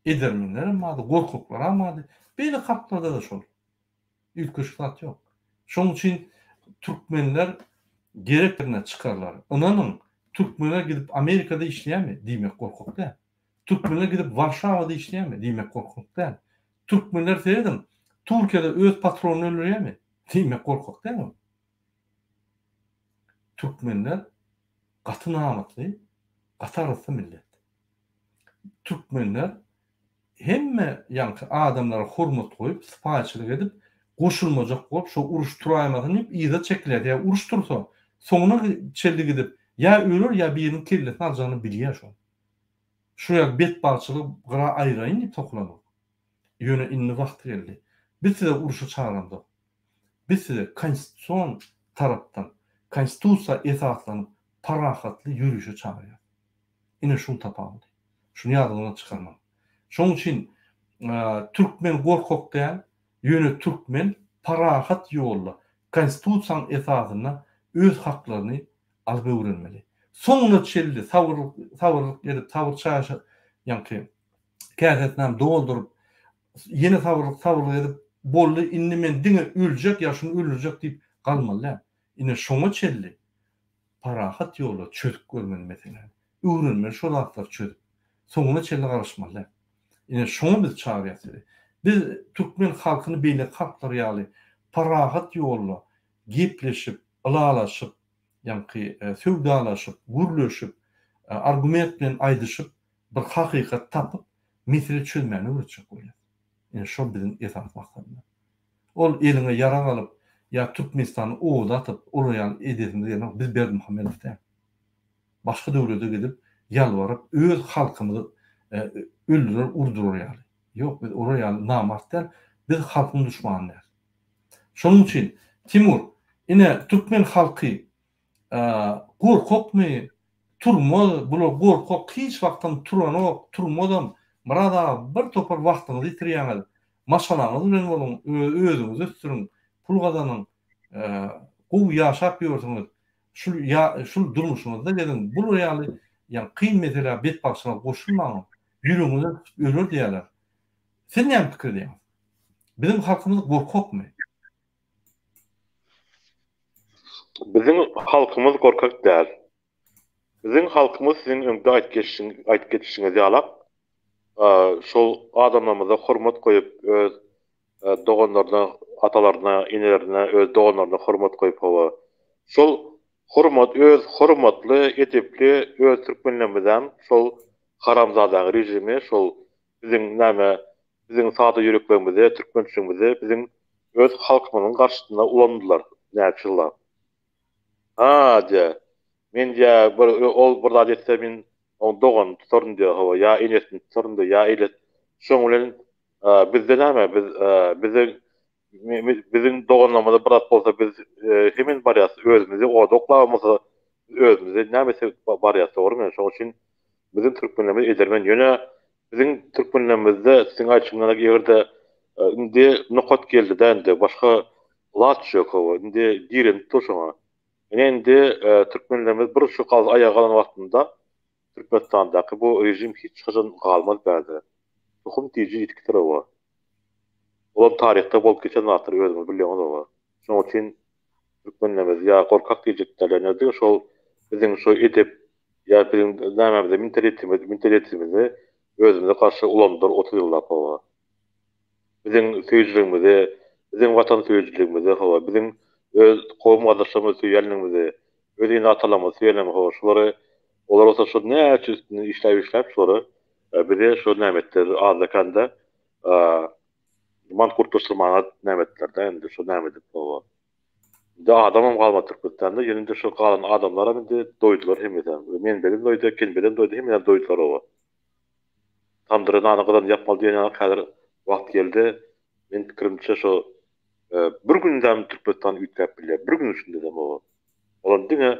Edermenler ama gorkaklar ama beýle halklarda da şol. Ülkeşiklat yok. Şoň üçin türkmenler gereklerine çıkarlar. Onanın Türkmenler gidip Amerika'da işleýärmi? Diýmek gorkak da. Türkmenler gidip Warşawada işleýärmi? Diýmek gorkak da. Türkmenler seýdim, Türkiýede öz patronu öldürýärmi? Diýmek gorkak da. Türkmenler gaty namatly, gatarysy millet. Türkmenler hemme ýanky adamlara hormat goýup, sypaçylyk edip, goşulmajak bolup, şo uruş turaýmagyny ýa-da çekilýär. Ýa uruş tursa, soňuna çeldi gidip, ýa ölür, ýa biriniň kelletini aljagyny bilýär şo. Şoýa bet barçylyk gyra aýraýyn diýip toklanyp. Ýöne inni wagt geldi. Biz de uruşa çağırandyk. Biz de konstitusiýon tarapdan, konstitusiýa esaslanyp parahatly ýürüşe çağırýar. Ine şunu tapawdy. Şunu ýadyňdan çykarma. Şoň üçin türkmen gorkak diýen, ýöne türkmen parahat ýolla konstitusiýaň esasyna öz haklaryny alyp öwrenmeli. Soňuna çeldi sabırlyk edip sabır çaşy ýanky käzetnam doldurup ýene sabırlyk edip boldy inni men diňe öljek ýa şunu öldürjek diýip galmaly. Ine şoňa çeldi. Parahat ýolla çözüp görmeli meselen. Öwrenmeli şol haklar çözüp. Soňuna çeldi garaşmaly. Ine şoňa biz çağırýarys. Biz türkmen halkyny beýle haklar ýaly parahat ýolla gepleşip, ılalaşyp, ýanky söwdalaşyp, gürleşip, argument bilen aýdyşyp, bir hakykat tapyp, mesele çözmäni öwretjek bolýar. Ine şol biziň esas maksatymyz. Ol eliňe ýara galyp, ýa Türkmenistany owda atyp, uraýan edesini diýen biz Berdimuhammedow. Başga döwlete gidip, ýalwaryp, öz halkymyzy öldürer, urdurar ýaly. Ýok, biz uraýan namartdan, biz halkyň düşmanlary. Şonuň üçin Timur, ine türkmen halky gorkakmy, turmaz, bular gorkak hiç wagtdan turanok, turmadam, murada bir topar wagtyňyzy ýitirýäňiz. Maşalaňyz bilen boluň, özüňizi ötüriň, pul gazanyň, gowy ýaşap ýörsiňiz. Şul durmuşyňyzda dedim, bu ýaly ýani kyn mesele bet başyna goşulmagyň, ýüregiňizi örer diýerler. Sen näme pikir diýersiň? Bizim halkymyz gorkakmy? Bizim halkymyz gorkak däl. Bizim halkymyz siziň öňde aýtyp geçişiňiz ýalak. Şol adamlarymyza hormat goýup, öz doganlaryna, atalaryna, inelerine, öz doganlaryna hormat goýup hawa. Şol hormat, öz hormatly, edepli, öz türkmenlerimizden şol haramzada rejimi, şol bizim näme, bizim sady ýüreklerimizi, türkmençiliğimizi bizim öz halkymyzyň garşysynda ulandylar, näçilla. Men ol burada detse men on dogan tutaryn diýär hawa, ýa enesini tutaryn diýär, ýa elet. Şoň bilen bizde näme, bizim doganlarymyza birat bolsa biz hemen barýas özümizi o doklamasa özümizi nämese barýas dogry. Şoň üçin bizim türkmenlerimiz edermen ýöne bizim türkmenlerimizde siziň aýtjyňyza ýerde indi nokat geldi-de indi başga lat ýok hawa, indi diren toşaňa. Endi türkmenlerimiz bir şu aýaga galan wagtynda Türkmenistandaky bu rejim hiç gaçan galmaz bäze. Tohum tiýji ýetikdir o. Olar taryhda bolup geçen zatlar özüňiz bilýäňiz o. Şoň üçin türkmenlerimiz ýa gorkak diýjekler näde şol biziň şu edep ýa biziň näme mentalitetimizi özümize karşı ulandyr 30 ýyllap o. Biziň söýüjligimizi, biziň watan söýüjligimizi hawa, biziň öz gowum adaşlarymyzy söýýänligimizi, öz atalarymyzy söýýänligimizi şolary olar olsa şu näçe üstüne işläp şolary bize şu nämetler azakanda man kurtulmagy nämetlerden endi şu nämedik o. Da adamam galma Türkmenistanda ýönünde şu galan adamlara indi doýdular hemeden. Men bilen doýdy, kim bilen doýdy, hemeden doýdular o. Tamdyryny anygydan ýapmaly diýen häzir wagt geldi. Men pikirimçe şu bir gündem Türkmenistan ütgäp bilýär. Bir gün içinde de o. Olan diňe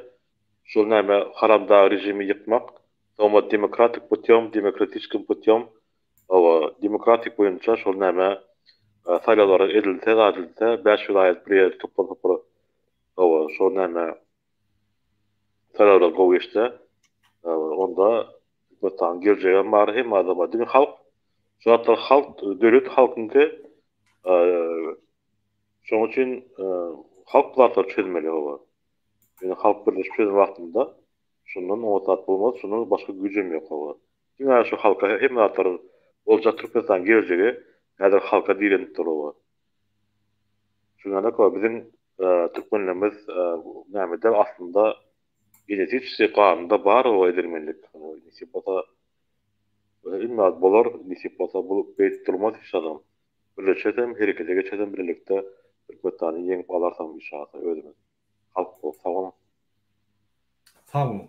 şol näme haramda rejimi ýykmak, Ama demokratik putyon, demokratik putyon, o demokratik boyunca şol näme saylalara edilse, 5 vilayet bir yer toplanıp o şol näme saylalara gowy geçse, onda hükümetten gireceğin var hem adama değil halk, şu hatta halk, devlet halkınki şoň üçin halk platform çözmeli o. Yani halk birleşip vaktinde şundan otat bolmaz, şunun başka gücüm yok o. Diňe şu halka hem atar bolja Türkmenistan geleceği, häzir halka diýen durýar. Şuna da bizim Türkmenlerimiz näme de aslında genetik kanunda bar o edilmelik. Nisipata ilmaz bolar, nisipata bulup beyt durmaz iş adam. Birleşetem, harekete geçetem birlikte Türkmenistan'ı yeňip alarsam inşallah özümüz. Halk bol, tamam. Sağ olun.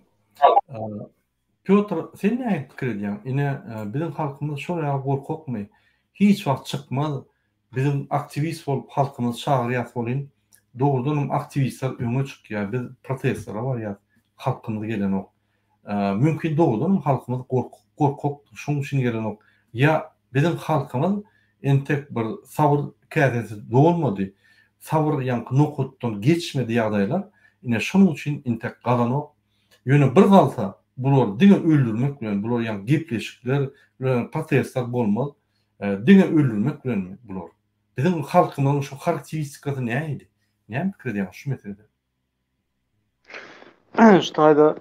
Piotr, sen näme pikir edýän? Ine bizim halkymyz şol ýaly gorkakmy? Hiç wagt çykmaz. Bizim aktivist bolup halkymyz şagyryýat bolyn. Dogrudan aktivistler öňe çykýar. Biz protestler bar ýa halkymyz gelen ok. Mümkin dogrudan halkymyz gorkak, şoň üçin gelen ok. Ya bizim halkymyz entek bir sabır käsesi dolmady. Sabır ýa nokutdan geçmedi ýagdaýlar. Ine şoň üçin entek galan ok. Ýöne bir galsa bular diňe öldürmek bilen, bular ýa gepleşikler, protestler bolmaz. Diňe öldürmek bilen bular. Bizim halkymyň şu karakteristikasy näýdi? Näme pikir edýän şu meselede? Şu taýda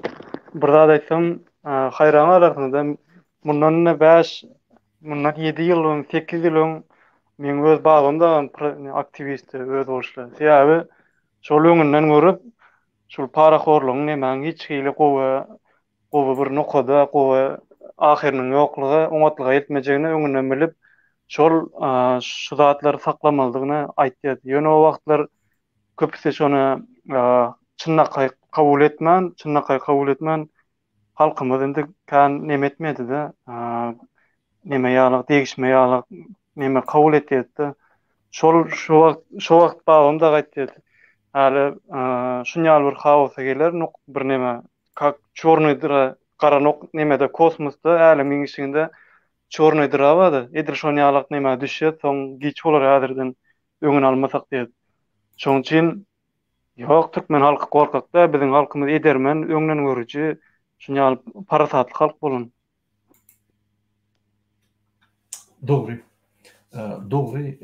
bir zat aýtsam, haýran arasynda mundan 5, mundan 7 ýyl, 8 ýyl men öz babam da aktivist öz bolşlar. Sebäbi şol öňünden görüp şol paraxorlugyň näme hiç hili gowy bir nokada, gowy ahiriniň ýoklugy, oňatlyga ýetmejegini öňünden bilip şol şu zatlary saklamalydygyny aýtdy. Ýöne o wagtlar köpüse şonu çynnakay kabul etmän, halkymyz indi kan näme etmedi-de, näme ýalyk, degişme ýalyk, näme kabul etdi. Şu wagt babam da aýtdy. Hali şunýaly bir hawasa geler, bir näme çorny dira, garanok näme de kosmosda, älimin işinde çorny dira bada. Edir şonýalyk näme düşýär, soň giç bolar häzirden öňüni almasak diýip. Şoň üçin ýok, türkmen halky gorkakda, biziň halkymyz edermen, öňden görüji, şunýaly parasatly halk bolan. Dogry. Dogry.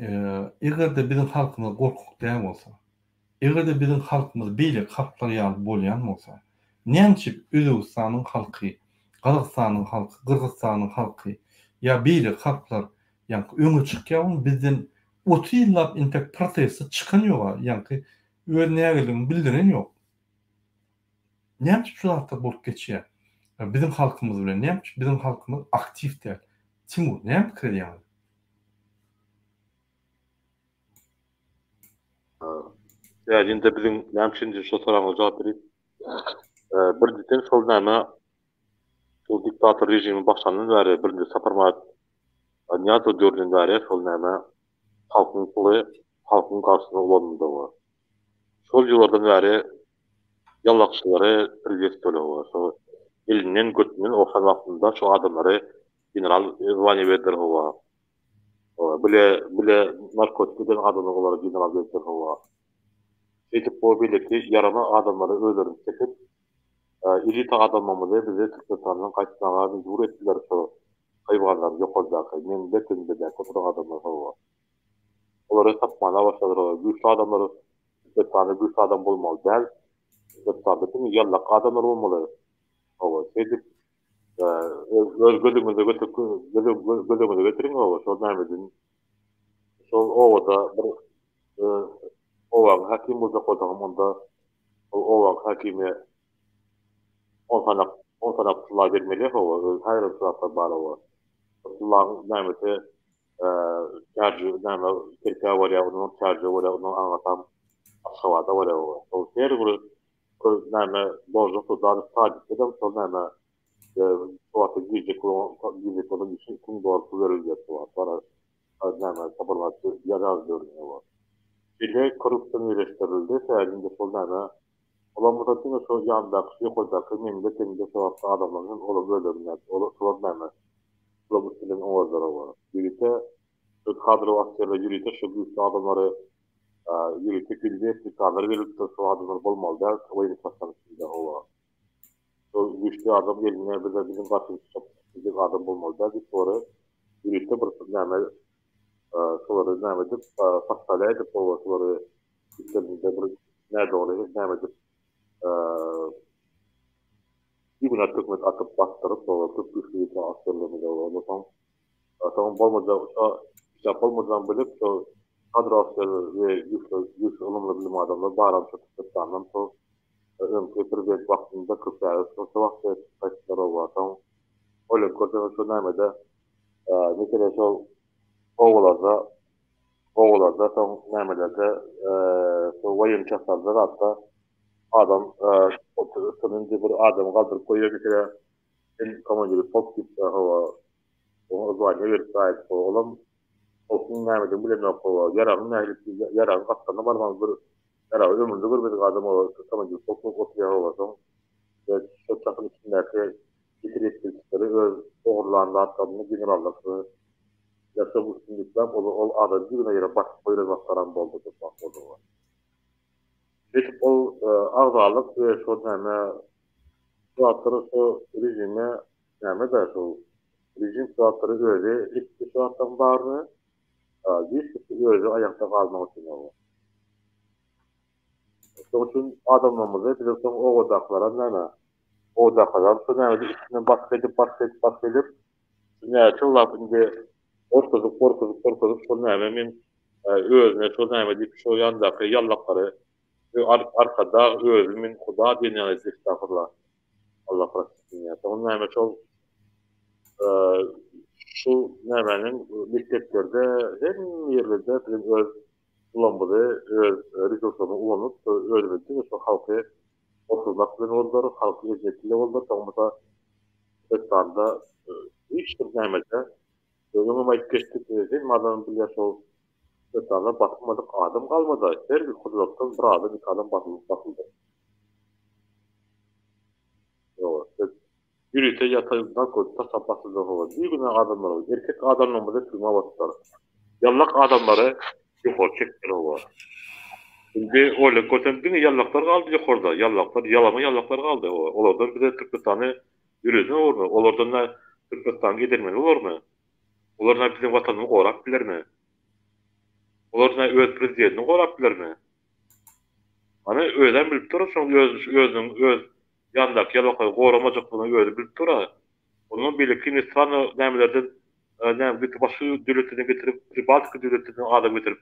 Egerde bizim halkymyz gorkak däl bolsa, egerde bizim halkymyz beýle haklar ýaly bolýan bolsa, näçe Özbegistanyň halky, Gazakstanyň halky, Kyrgyzstanyň halky ýa beýle haklar ýa öňe çykýan bizden 30 ýyllap intek protestde çykan ýok, ýa-ni öz nägeligini bildiren ýok. Näçe şu zatda bolup geçýär? Bizim halkymyz bilen näçe bizim halkymyz aktiv däl. Timur, näme pikir edýän? Yani indi bizim näme şu soragyna jogap berip, bir diten şol näme şu diktator rejimi başlandan bäri birinji Saparmat Niýato döwründen bäri şol näme halkyň puly halkyň garşysyna ulandy. Şol ýyllardan bäri ýallakçylary prezident bolýar. Şo elinden götünden oxşan wagtynda şu adamlary general Zvani berdiler. Bile narkotikden adamlar general berdiler. Etip bu birlikte yarama adamları özlerini çekip iri ta adamımızı bize Türkmenistan'dan kaçtığına mecbur ettiler. Hayvanlar yok olacak. Men de tümde de kutuda adamlar var. Onları tapmana başladılar. Güçlü adamları Türkmenistan'da güçlü adam bulmalı değil. Türkmenistan'da tüm yallak adamlar olmalı. Edip öz gözümüze götürün o. Şu neyimizin şu ovada bir owan hakim bolsa koydum onda owan hakime on sanak tula vermeli o hayır sırada bar o tula nämete charge näme terka var ya onun charge var onun anlatam aşağıda var o her bir näme borcu tutar sadece de sonra o atı gizli konu için kum doğru verilecek o para näme sabırlatı yarar görünüyor. Bile korrupsiyon ürettirildi. Seyircinde solnana Olan bu da şu yandaki, yukarıdaki, memleketinde şu adamların ola bölümler, ola sormamaz. Ola bu silin ovazları var. Birlikte şu kadro askerle yürüyte şu güçlü adamları yürüyte güldü, istikrarları verilip de şu adamlar bolmalı der, oyunu satsan içinde ova. Şu güçlü adam eline bize bizim karşımızda çok adam bolmalı der, bir sonra yürüyte bir näme şolary näme edip pastaly edip şolary üstlerinde bir näde olar näme edip bir gün atıp bastırıp şolary güçlü askerlerine olar. Tamam bolmadı işte bolmadan bilip şu kadro askerleri ve güçlü olumlu bilim adamları baran çatıştıklarından sonra ömkü prezident vaktinde kıpyarı sonra vakti kaçtılar var. Tamam öyle kodunu şu näme de mesela şu oğullarda tam nämelerde şu vayın çasarlar hatta adam otursunca bir adam kaldırıp koyuyor mesela en komandörü top gibi hava o zaman ne bir sahip olan olsun nämede bilemem hava yaran nähili yaran kaptanı barman bir yaran ömründe görmedik adam o komandörü top oturuyor hava ve şu takım içindeki bitiriklikleri öz oğurlarında hatta generallıkları yaşam üstünlükler ol adı bir yere baş koyulmaktaran boldu bak oldu. Peki o ağzalık ve şu näme suatları şu rejime näme de şu rejim suatları öyle iki suattan barı bir öyle ayakta kalmak için o. Sonuçta adamlarımızı bir de son o odaklara näme o odaklara şu näme üstüne bahsedip ne çoğalıp indi korkuzuk şu näme min özüne şu näme dip şu yandaki yallakları arkada özümün Huda dünyanı estağfurullah. Allah rahmetsin ya. Onun näme çok şu nämenin mekteplerde hem yerlerde bizim öz ulanmadı, öz resurslarını ulanıp öğrenmekte ve şu halkı oturmak bilen oldular, halkı hizmetli oldular. Tamamda Özbekistan'da hiç bir nämede ömüm ayıp geçtik. Hem adamın bir yaşa Özbekistan'da batmadık adam kalmadı. Her bir kudretten bir adam bir adam batıldı. Yok. Yürüyte yatağından koyup da sapasızlığı var. Bir gün adamlar var. Erkek adamlarımızda tırma bastılar. Yallak adamları yukarı çektiler var. Şimdi öyle koten bir yallaklar kaldı yukarıda. Yallaklar, yalama yallaklar kaldı. Olardan bir de Türkistan'ı yürüyüzün olur mu? Olardan da Türkistan'ı gidermeli olur mu? Olardan bizim vatanını korak bilir mi? Olardan öz prezidentini korak bilir mi? Hani öyle bilip durursun öz yandaki yallakları koramacıklığını öyle bilip durar. Onun birlikte Hindistan'ı nämelerden näme başı devletine getirip Baltık devletine adam getirip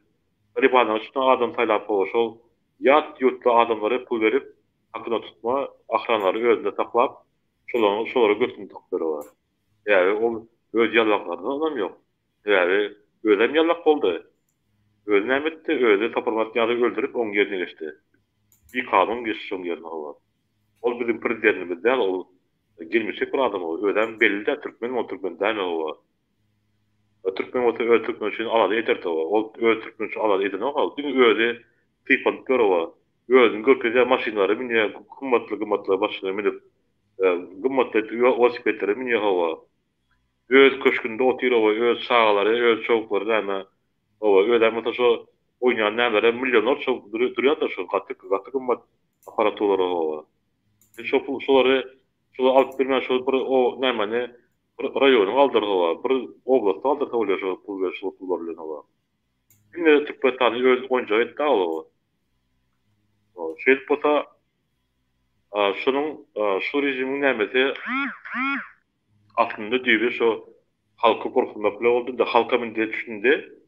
Riban'ın üstüne adam taylap oluşu yat yurtta adamları pul verip hakkında tutma ahranları özünde saklap şoları götürüp tutları var. Yani o öz yallaklardan adam yok. Yani özem yallak oldu. Öz nämetti özü tapırmatyanı öldürüp onun yerine geçti. Bir kanun geçti onun yerine var. O bizim prezidentimiz değil o girmişik bir adam o. Öden belli de Türkmen değil mi o? Türkmen için aladı ederdi o. O Türkmen için aladı eden o. Dün öyle tıpan gör o. Özün gökede maşinları minye gımmatlı başına minip gımmatlı velosipedleri minye hava. Öz köşkünde otur o. Öz sağları, öz çocukları näme o. Öden mata şu oynayan nämelere milyonlar çok duruyor da şu katı gımmat aparatları o. Şolary alıp bilmän şu bir o nämeni rayonu aldyrdylar, bir oblast aldyrdylar şu pul bilen hava. Indi Türkmenistan'y öz oňjak etdi o. O şeýle bolsa şunuň şu rejimiň nämesi aslında diýip şu halky gorkunmak bilen boldy da halka minde düşündi.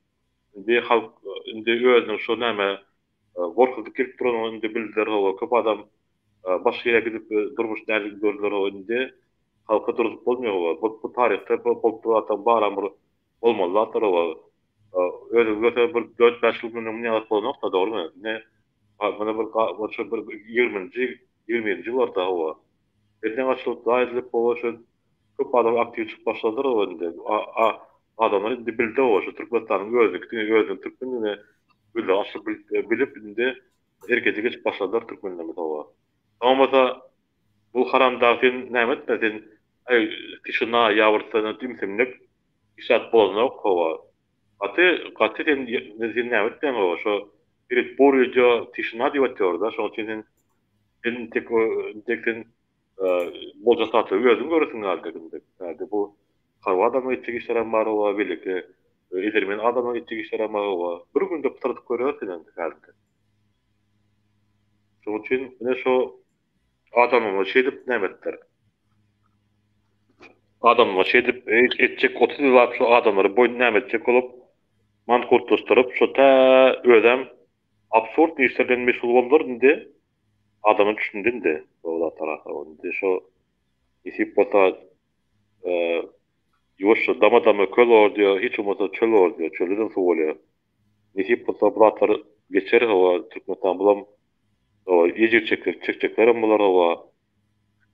Indi halk indi özüň şu näme gorkup kirip duran indi bildiler o köp adam başka yere gidip durmuş näme gördüler o indi. Halka durup bolmuyor. Bu tarihte bu atan baramır olmalı atar o. Öyle bir 4-5 yıl bunun ne yapıp nokta doğru mu? Ne? Bana bir 20. yıl orta o. Elden açılıp da edilip o şu çok adam aktif çıkıp başladılar o indi. Adamlar indi bildi o şu Türkmenistan'ın özlük Türkmenine bilip indi herkese geçip başladılar Türkmenlerimiz o. Olmasa bu haramdagyn nämet sen ay tişina ýawrsaňa dimsemlik işat bolnak howa. Gaty sen nämet sen o şo bir borýa tişina diýip atýarda şoň üçin sen teksen bolja saty özüň göresiň aldygyny. Hadi bu harwa adamy etjek işler bar ola birlikde edirmen adamy etjek işler bar ola bir günde pıtırdyp görýärsin endi hadi. Şoň üçin ine şo adamyma şeýdip nämetler. Adamyma şeýdip etjek goty şu adamlary boýun nämetjek bolup manqurt dostlaryp şo ta özem absurd işlerden mesul boldur indi. Adamı düşündün de ola tarafı onda şo isip bota yoş dama köl orduyor hiç olmasa çöl orduyor çölden su oluyor isip bota bratlar geçer hava Türkmenistan bulam o yecek çekeceklerim bunlar hava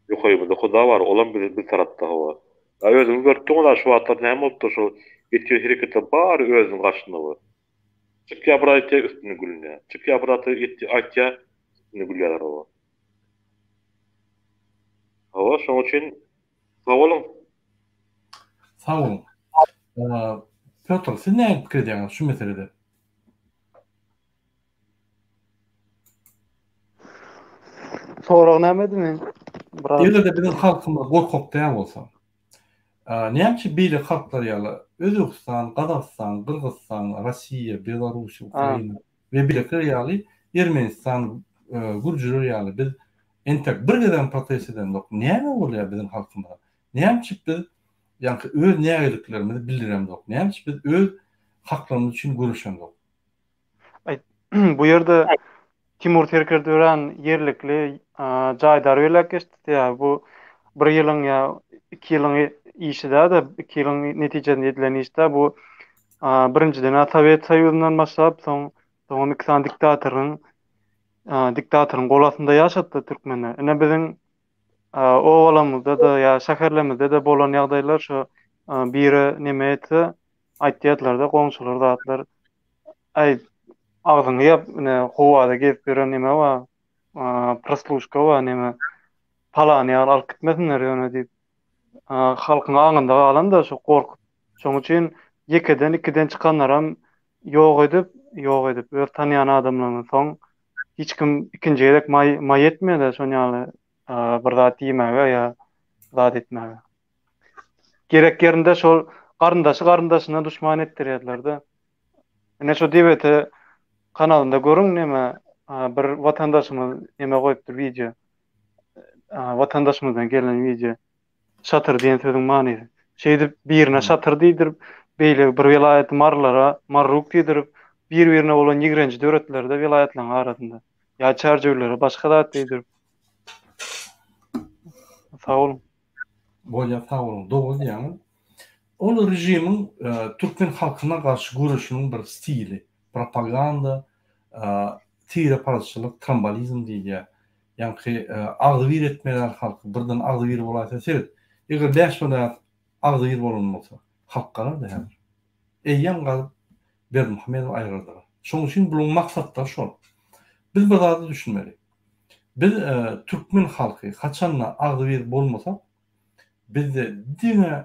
yukarıda Huda var olan bir tarafta hava özüm gördüm ola şu atlar näme oldu şu yetiyor hareketi bar özüm gaşında var çık yaprağıta üstüne gülüne çık yaprağıta yetti atya üstüne gülüyorlar hava hava şoň üçin sağ olun. Sağ olun. Piotr, sen näme pikir edýäňiz şu meselede? Sorag näme? Ýerde bizim halkymyz gorkakdaýan bolsa. Näçe beýle halklar ýaly Özbegistan, Gazakistan, Kırgızstan, Rossiýa, Belarus, Ukraina we bilekler ýaly Ermenistan, Gürjüler ýaly biz entek bir geden protest edendik. Näme bolýar bizim halkymyza? Näçe biz ýa-ni öz nägeliklerimizi bildiremdik. Näçe biz öz haklarymyz üçin görüşendik. Bu ýerde Timur Terkerdören yerlikli jaýdar welek geçdi ya bu 1 ýylyň ýa 2 ýylyň işide 2 ýylyň netijesinde edilen işde bu birinciden Sovet Soýuzynyň başlap soň iki diktatorun golasynda ýaşatdy türkmenler. Ene biziň owalamyzda da ýa şäherlerimizde de bolan ýagdaýlar şu biri neme etdi aýtdylar-da goňşular zatlar ay ağzını yap, kovada gezip gören neme var, prosluşka var neme, falan ýaly alyp gitmesinler ýöne diýip, halkyň aňynda galan da şu gorkup. Şoň üçin ikiden çykanlaram ýok edip, öz tanýan adamlaryň soň hiç kim ikinji gerek may etmedi şoň ýaly bir zat diýmäge ýa zat etmäge. Gerek yerinde şol garyndaşyna düşman etdirýärler-de. Ene şu diýbete kanalında görün neme bir vatandaşımız neme koyupdur video. Vatandaşımızdan gelen video. Şatır diyen sözün manyzy. Şeýdip birine şatır diýdirip beýle bir vilayet marruk diýdirip bir-birine bolan ýigrenji döwletlerde vilayetleriň arasynda. Ya çarjewlere başga zat diýdirip. Sağ olun. Bolýa sağ olun. Dogry diýäňiz. Ol rejimiň türkmen halkyna garşy görüşiniň bir stili. Propaganda, tire paraçylyk, trambalizm diýilýär. Ýani agdyr etmeler halky birden agdyr bolýar sert. Eger däşmede agdyr bolanmasa, halk galar da häzir. Eýýän galyp Bermuhamedow aýgyrdylar. Şoň üçin bu maksatlar şol. Biz bir zady düşünmeli. Biz türkmen halky haçanla agdyr bolmasa, bizde dine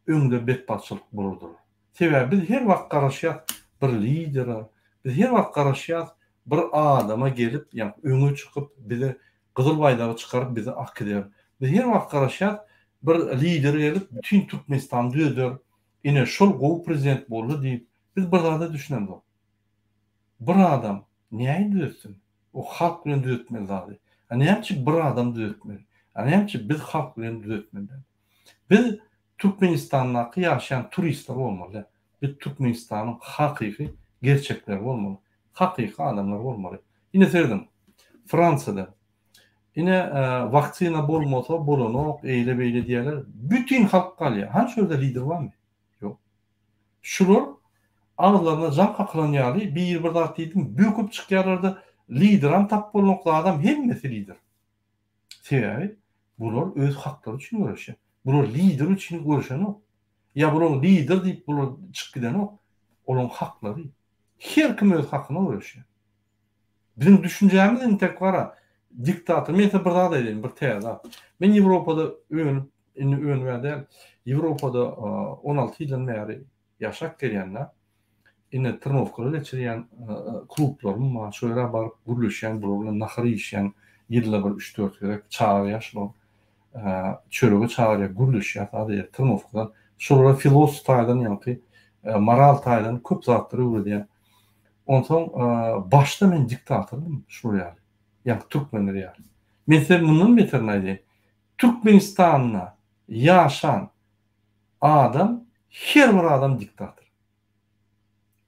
öňde betbaçylyk bolurdur. Sebäbi biz her wagt garaşýar bir lider, biz her wagt garaşýar bir adama gelip, ýani öňe çykyp bizi gyzyl baýdagy çykaryp bizi ak eder. Biz her wagt garaşýar bir lider gelip bütün Türkmenistan'ı döder. Ine şol gowy prezident boldy diýip biz bir zada düşünemedik. Bir adam näme döýtsin? O halk bilen döýtmeli zady. Näme bir adam döýtmeli? Näme biz halk bilen döýtmeli? Biz Türkmenistan'da ýaşaýan turistler bolmaly. Biz Türkmenistan'ın hakyky gerçekler bolmaly. Hakyky adamlar bolmaly. Ine serdim. Fransada ine vaktsina bolmasa bolanok eýle beýle diýerler. Bütün halk galýar. Hançy ýerde lider barmy? Ýok. Şular ağızlarına can kakılan ýaly bir zat diýdim, böküp çykýarlardy. Lideram tap bolmakda adam hemmesi lider. Sebäbi bular öz haklary üçin görüşýär. Bular lider üçin görüşýär. Ya bular lider diýip bular çykdydan olaň haklary. Her kim öz hakyna görüşýär. Bizim düşünjämiz entek bara. diktator. Men bir zat edelim, bir täze. Men Ýewropada öňünde Ýewropada 16 ýyldan bäri ýaşap gelýänler. Ine tırnovkalar geçirýän klublarym var. Şöyle baryp gürleşýän, bilen nahary işýän, ýylda bir 3-4 gerek çağa ýaşlar. Çörege çağırya gürleşýär, ady tırnovkadan. Şolara filosof taýdan ýa-ni moral taýdan köp zatlary öwredýän. Ondan başda men diktatordum şu ýaly. Ýa türkmenler ýaly. Mesela bunun beter näde? Türkmenistanda ýaşan adam, her bir adam diktator.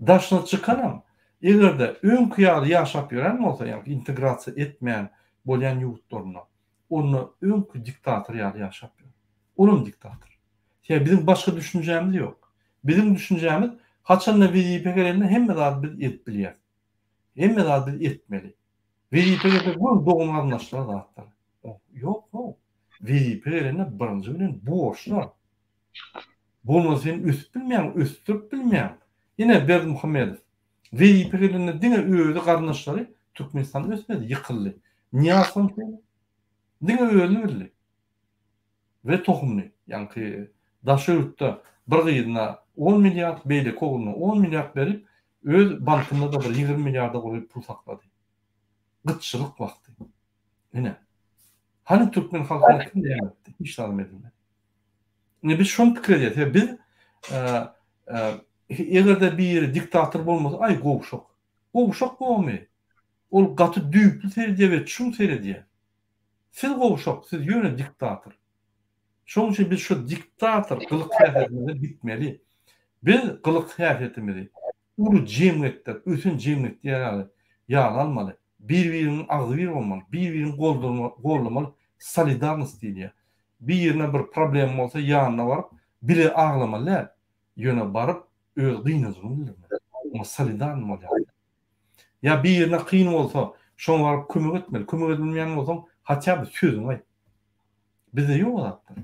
Daşna çıkanam, egerde öňkü ýaly ýaşap ýören bolsa, ýa integrasiýa etmeýän bolýan ýurtlaryna, onu öňkü diktator ýaly ýaşap ýören. Onun diktator. Ýa bizim başga düşünjämiz ýok. Bizim düşünjämiz haçan WDP gelende hemme zat biz etbilýär. Hemme zat biz etmeli. WDP gelende bu dogma anlaşylar zatlar. Ýok, ýok. WDP gelende birinji bilen borçlar. Bolmasyn üst bilmeýän, üstüp bilmeýän. Yine Berdi Muhammedow. WDP gelende diňe öýüdi garnaşlary Türkmenistanda ösmedi, ýykyldy. Niýasyn diňe öýüdi bildi. Ve tohumly. Ýani daşyrtda bir gyýyna 10 milliard beýle kogulna 10 milliard berip öz bankynda da bir 20 milliarda goýup pul saklady. Gytçylyk wagty. Ine. Hani Türkmen halkyna kim diýmekdi? Hiç talim edilmedi. Ne biz şonu pikir edýär. Biz egerde bir diktator bolmasa, ay gowşok. Gowşok bolmy. Ol gaty düýpli serediýär we çuň serediýär. Siz gowşok, siz ýöne diktator. Şoň üçin biz şu diktator kılık kıyafetimizi bitmeli. Biz kılık kıyafetimizi ulu cemiyetler, ötün cemiyet diýerler ýalanmaly. Bir-biriniň agzy bir bolmaly, bir-birini gollamaly, solidarność diýilýär. Bir ýerine bir problem bolsa ýanyna baryp, bile aglamaly, ýöne baryp öz gynyzyny bildirmeli. O solidarny bolýar. Ya bir ýerine kyn bolsa, şoňa baryp kömek etmeli. Kömek edilmeýän bolsa, hatça bir sözüň aý. Bizde ýok zatlar.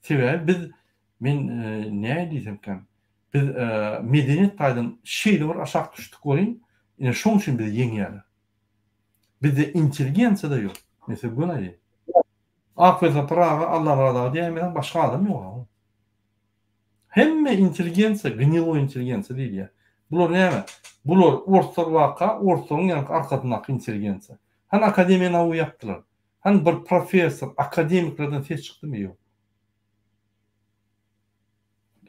Sebäbi biz men näme diýsem, biz medeniýet taýdan şeýle bir aşak düşdik bolýan. Ine şoň üçin biz ýeňýärler. Bizde intelligensiýa da ýok. Mesela bu näde? Akbeta Praga Allah razı diýmeden başga adam ýok. Hemme intelligensiýa, gnilow intelligensiýa diýilýär. Bular näme? Bular orta waka, ortaň ýa arkadyndaky intelligensiýa. Han akademiýany awy ýapdylar. Han bir professor, akademiklerden ses çykdymy ýok.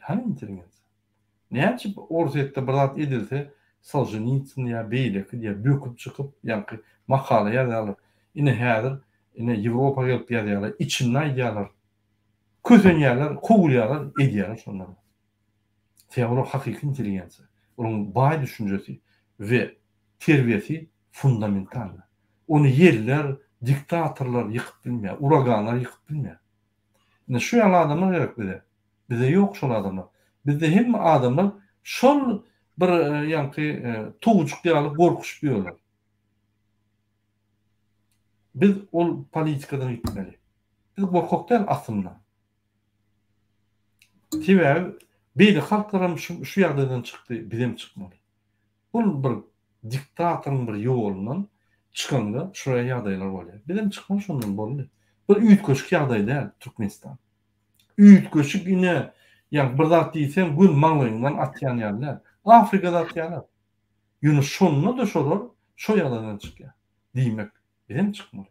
Han intelligensiýa. Näçe ortaýetde bir zat edilse, Solzhenitsyn ýa beýleki ýa böküp çykyp, ýa makala ýazarlar. Ine häzir ine Ýewropa gelip ýazarlar, içinden ýazarlar. Közenýärler, kowulýarlar, edýärler şonlar. Teorik hakyky intelligensiýa. Onun baý düşünjesi we terbiýesi fundamental. Onu yerler, diktatorlar ýykyp bilmeýär, uraganlar ýykyp bilmeýär. Ine şu ýaly adamlar gerek bize. Bize ýok şol adamlar. Bizde hemme adamlar şol bir ýa-ni toğucuk ýaly gorkuş biýerler. Biz ol politikadan gitmeli. Biz gorkak değil aslında. Sebäbi beýle halklaram şu ýagdaýdan çykdy, bizem çykmaly. Bu bir diktatorun bir ýolundan çykanda şuraya ýagdaýlar bolýar. Bizem çykmaly şondan boldy. Bir üýtköçük ýagdaý däl Türkmenistan. Üýtköçük ine ýa bir zat diýsem gün maňlaýyndan atýan ýerler. Afrikada atýanlar. Ýöne şonuna da şolar şo ýagdaýdan çykýar. Diýmek bizem çykmaly.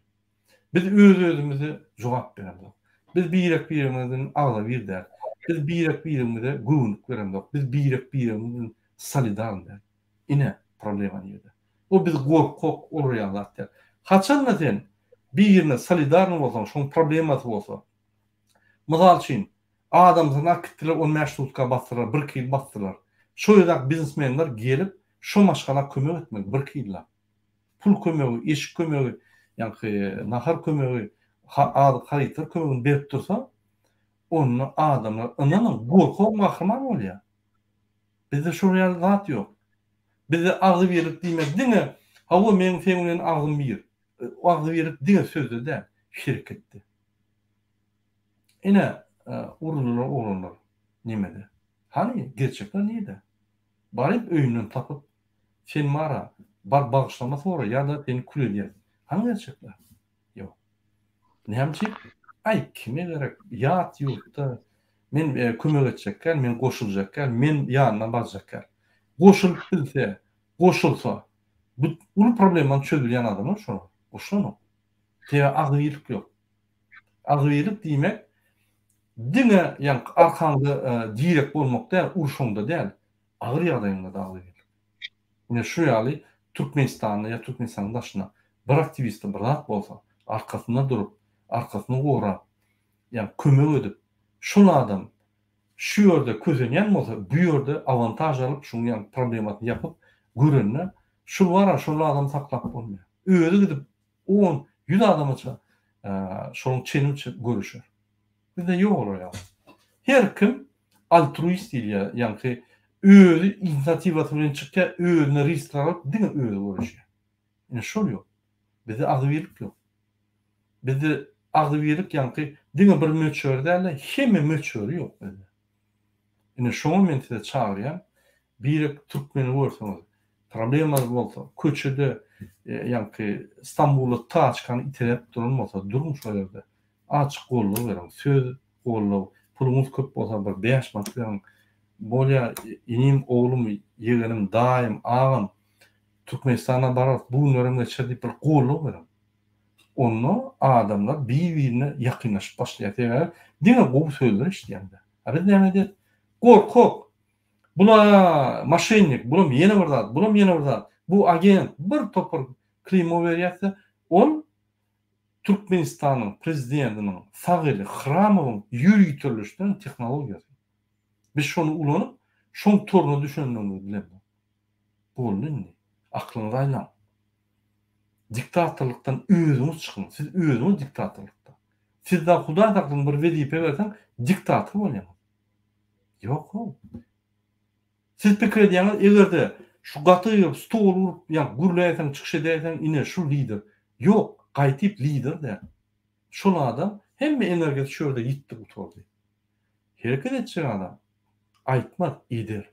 Biz öz-özümize jogap berýärdik. Biz birek-birimizden agla birder. Biz birek-birimize güwünlük berýärdik. Biz birek-birimizden solidarlar. Ine problema ýerde. O biz gorkak olýarlar. Haçan sen bir ýerine solidarny bolsaň, şoň problemasy bolsa. Mysal üçin adamlar akitler on meşrutka bastırar, bir kil bastırar. Şo ýerde biznesmenler gelip şo maşgala kömek etmek bir killa. Pul kömegi, eşik kömegi, ýa-ni nahar kömegi, haýytar kömegini berip dursa, onu adamlar ynanyň gorkak mahryman bolýar. Bizde şo ýaly zat ýok. Bizde agzy berip diýmek diňe, hawa meniň feňilen agzym bir. Agzy berip diňe sözde de şirketdi. Ine urunlar nimede? Hani gerçekler neydi? Barip öýünden tapıp sen mara bar bagışlama sonra ya da seni kül edýär. Hangi gerçekler? Yok. Nähemçi? Ay kime gerek? Ýat ýurtda men kömek etjekler, men goşuljaklar, men ýanyna barjaklar. Goşulyp bilse, goşulsa, bu ulu problemany çözülýän adamlar şo. Oşono. Te agyrlyk ýok. Agyrlyk diýmek diňe ýa arkaňda direk bolmak däl, urşoňda däl, agyr ýagdaýynda da agyrlyk. Ine şu ýaly Türkmenistanda ýa Türkmenistanyň daşyna bir aktivist bir zat bolsa, arkasynda durup, arkasyny gorap, ýa kömek edip, şol adam şu ýerde közenýän bolsa, bu ýerde avantaj alyp, şuň ýa problematy ýapyp görenne, şol wara şol adam saklap bolmaýar. Öýde gidip 10-100 adamça şoň çenini görüşür. Bizde ýok ýa. Her kim altruist diýär, ýa-ni özü inisiatiwaty bilen çykýar, özüne risk alyp, diňe özü görüşýär. Ine şol ýok. Bizde agyrlyk ýok. Bizde agyrlyk ýa-ni diňe bir möçür däl, hemme möçür ýok bizde. Ine şu momentde çağırýan bir türkmeni görseňiz, problemler bolsa, köçede ýa-ni İstanbulda taçkan iterep durulmasa, durum şo ýerde. Açyk golluk beren, söz golluk, pulumuz köp bolsa bir 5 manat beren, bolýa inim, oglum, ýegenim, daýym, agam Türkmenistana barat, bu nöremde çedip bir golluk beren. Onu adamlar bir-birine ýakynlaşyp başlaýar. Diňe bu sözler işleýärler. Biz näme diýet? Gorkok. Bula maşennik, bulam ýene bir zat, bulam ýene bir zat. Bu agent bir topur klima berýärse, ol Türkmenistanyň prezidentiniň Sagyly Hramowyň ýürüýtürlüşden tehnologiýasy. Biz şonu ulanyp, şoň toruna düşünmemiz bilen. Bu näme? Aklyňyza aýlan. Diktatorlukdan özüňiz çykyn. Siz özüňiz diktatorlukda. Sizde Hudaý takyň bir wezipe bersen, diktator bolýarsyňyz. Ýok o. Siz pikir edýäňiz, egerde şu gatyp, stol urup, ýa gürleýäň, çykyş edýäň, ine şu lider. Ýok, gaýtyp lider de. Şol adam hemme energiýasy şu ýerde ýitdi bu torda. Hereket etjek adam aýtmaz, eder.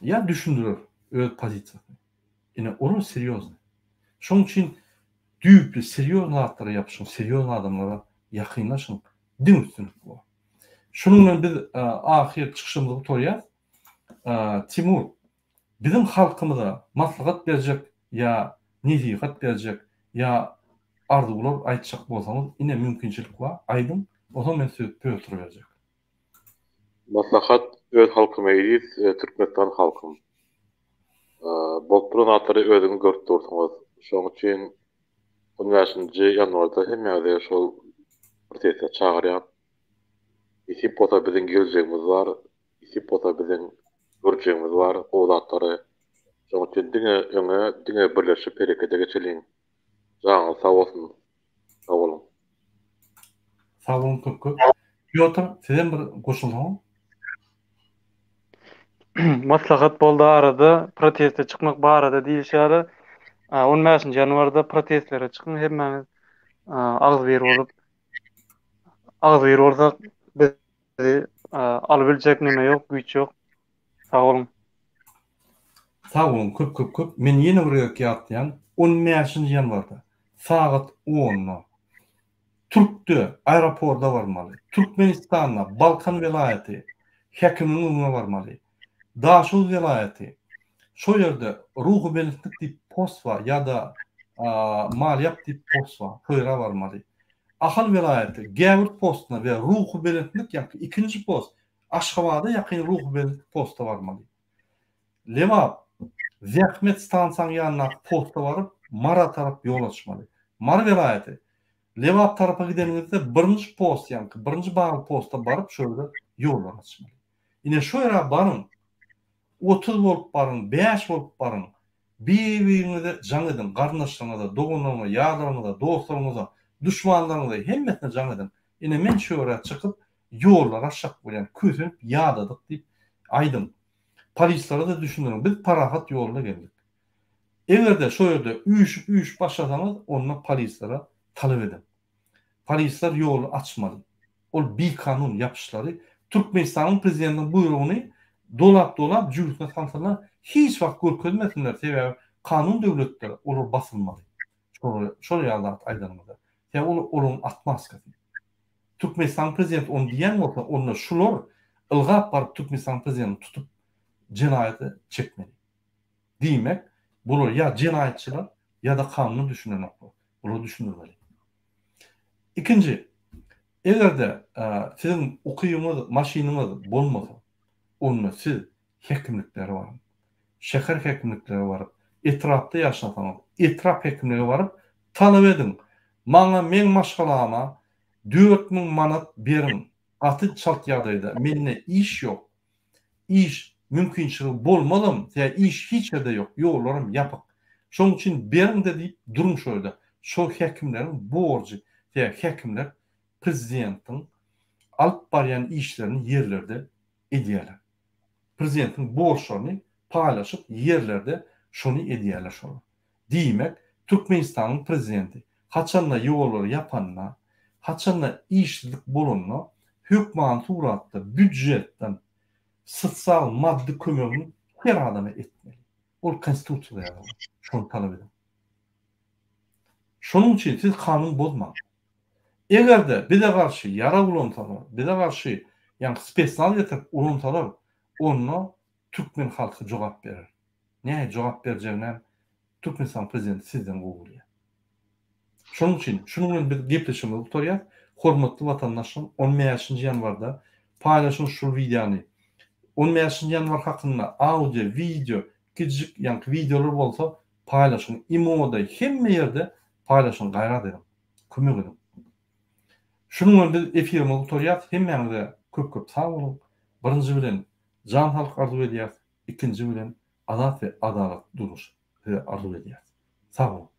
Ya düşündürür öz pozisiýasy. Ine onu seriýozny. Şoň üçin düýpli, seriýoz zatlara ýapyşyň, seriýoz adamlara ýakynlaşyň. Diň üstünlük bu. Şunun bilen biz ahir çykyşymyzy toýýar. Timur, bizim halkymyza maslahat berjek ýa nesihat berjek ýa arzular aýtjak bolsaňyz, ine mümkinçilik bar. Aýdym, o zaman men söz pöýtür berjek. Maslahat öz halkyma ýetir, Türkmenistan halkym. Bolpurun atary özüňi görüp dursaňyz, şoň üçin 15-nji ýanwarda hemme şol prosesde çağırýan. İsip bota biziň geljegimiz bar, isip bota biziň görjegimiz bar, o zatlary. Şoň üçin diňe birleşip herekete geçeliň. Jaňy sag bolsun. Sag bolun. Sag bolun köp. Ýotur, sizem bir goşulsaň. Maslahat boldy arada, proteste çykmak barada diýişýär. 15-nji ýanwarda protestlere çykyn, hemmäňiz agz berip bolup, agz berip bolsak, bizi alybiljek näme ýok, güýç ýok. Sag bolun. Sag bolun, köp. Men ýene bir ýatýan 15-nji ýanwarda saat 10-da Türk'te aeroporda varmaly. Türkmenistan'da Balkan velayeti hekiminin varmaly. Daşul velayeti şo ýerde ruhy belitlik diýip post var ýa-da maliyat diýip post var. Höýra varmaly. Ahal velayeti Gäwür postuna we ruhy belitlik ýa-da ikinji post Aşgabatda ýakyn ruhy belitlik posta varmaly. Lewap Zähmet stansiýasynyň ýanyna posta baryp Mara tarap ýol açmaly. Mar velayeti Lewap tarapa gideningizde birinji post ýa-ni birinji bagy posta baryp şöyle ýol açmaly. Ine şo ýere barın 30 bolup barın, 5 bolup barın. Bir-birinize jaň edin, garnaşlaryňyza, dogunlaryňyza, ýaglaryňyza, dostlaryňyza, düşmanlaryňyza hemmetine jaň edin. Ine men şu ýere çykyp ýollar aşak bilen közenip ýadadyk diýip aýdym. Polislara da düşündürün. Biz parahat ýoluna geldik. Egerde şo ýerde üýüşüp başlasaňyz, onda polislere talep edin. Polisler ýolu açmaly. Ol bir kanun ýapyşlary Türkmenistanyň prezidentiniň buyrugyny dolap jürisine sansalar hiç wagt görkezmesinler. Sebäbi kanun döwletleri olar basylmaly. Şol ýaly aýdanmyda. Ya olum atmaska. Türkmenistan prezidenti onu diýen bolsa, onda şular ılgap baryp Türkmenistan prezidentini tutup jenaýaty çekmeli. Diýmek, bular ya jenaýatçylar ya da kanuny düşünenler. Bular düşünürmeli. İkinci, egerde sizin okuyuňyz, maşynyňyz bolmasa, onu siz hekimlikleri var. Şehir hekimlikleri var. Etrapda yaşasan, etrap hekimliği var. Talep edin. Men maşgalama 4000 manat berin. Atı çalt ýagdaýda menne iş yok. İş mümkinçiligi bolmadym. Ya iş hiç ýerde yok. Ýollarym ýapyk. Şoň üçin berin de diýip duruň şoýda. Şol hekimleriň borjy. Ya hekimler prezidentiň alyp barýan işlerini yerlerde edýärler. Prezidentin borçlarını paylaşıp yerlerde şunu edýärler şonu. Diýmek, Türkmenistanyň prezidenti haçanla ýolary yapanna, haçanla işlik bolanna hökümet suratda büdjetden sosial maddi kömegini her adama etmeli. Ol konstitusiýada ýazylýar. Şonu talep edin. Şonuň üçin siz kanun bozmaň. Egerde bize karşı yara ulansalar, bize karşı yani spesial getirip ulansalar, onu Türkmen halkı cevap verir. Ne cevap vereceğine Türkmenistan prezidenti sizden gogulýar. Şonuň üçin, şunun bir gepleşimi ultorýar. Hormatly vatandaşlarym, 15-nji ýanwarda paýlaşylan şu videony 15-nji ýanwar hakynda audio, video, kiçik ýa-ni videolar bolsa paýlaşyň, imoda hemme ýerde paýlaşyň gaýrat edin. Kömek edin. Şunun bir efirimi ultorýar, hemmeňize köp sag bolun. Birinji bilen jan halk arzu edýär, ikinji bilen azat we adalet duruş arzu edýär. Sag bolun.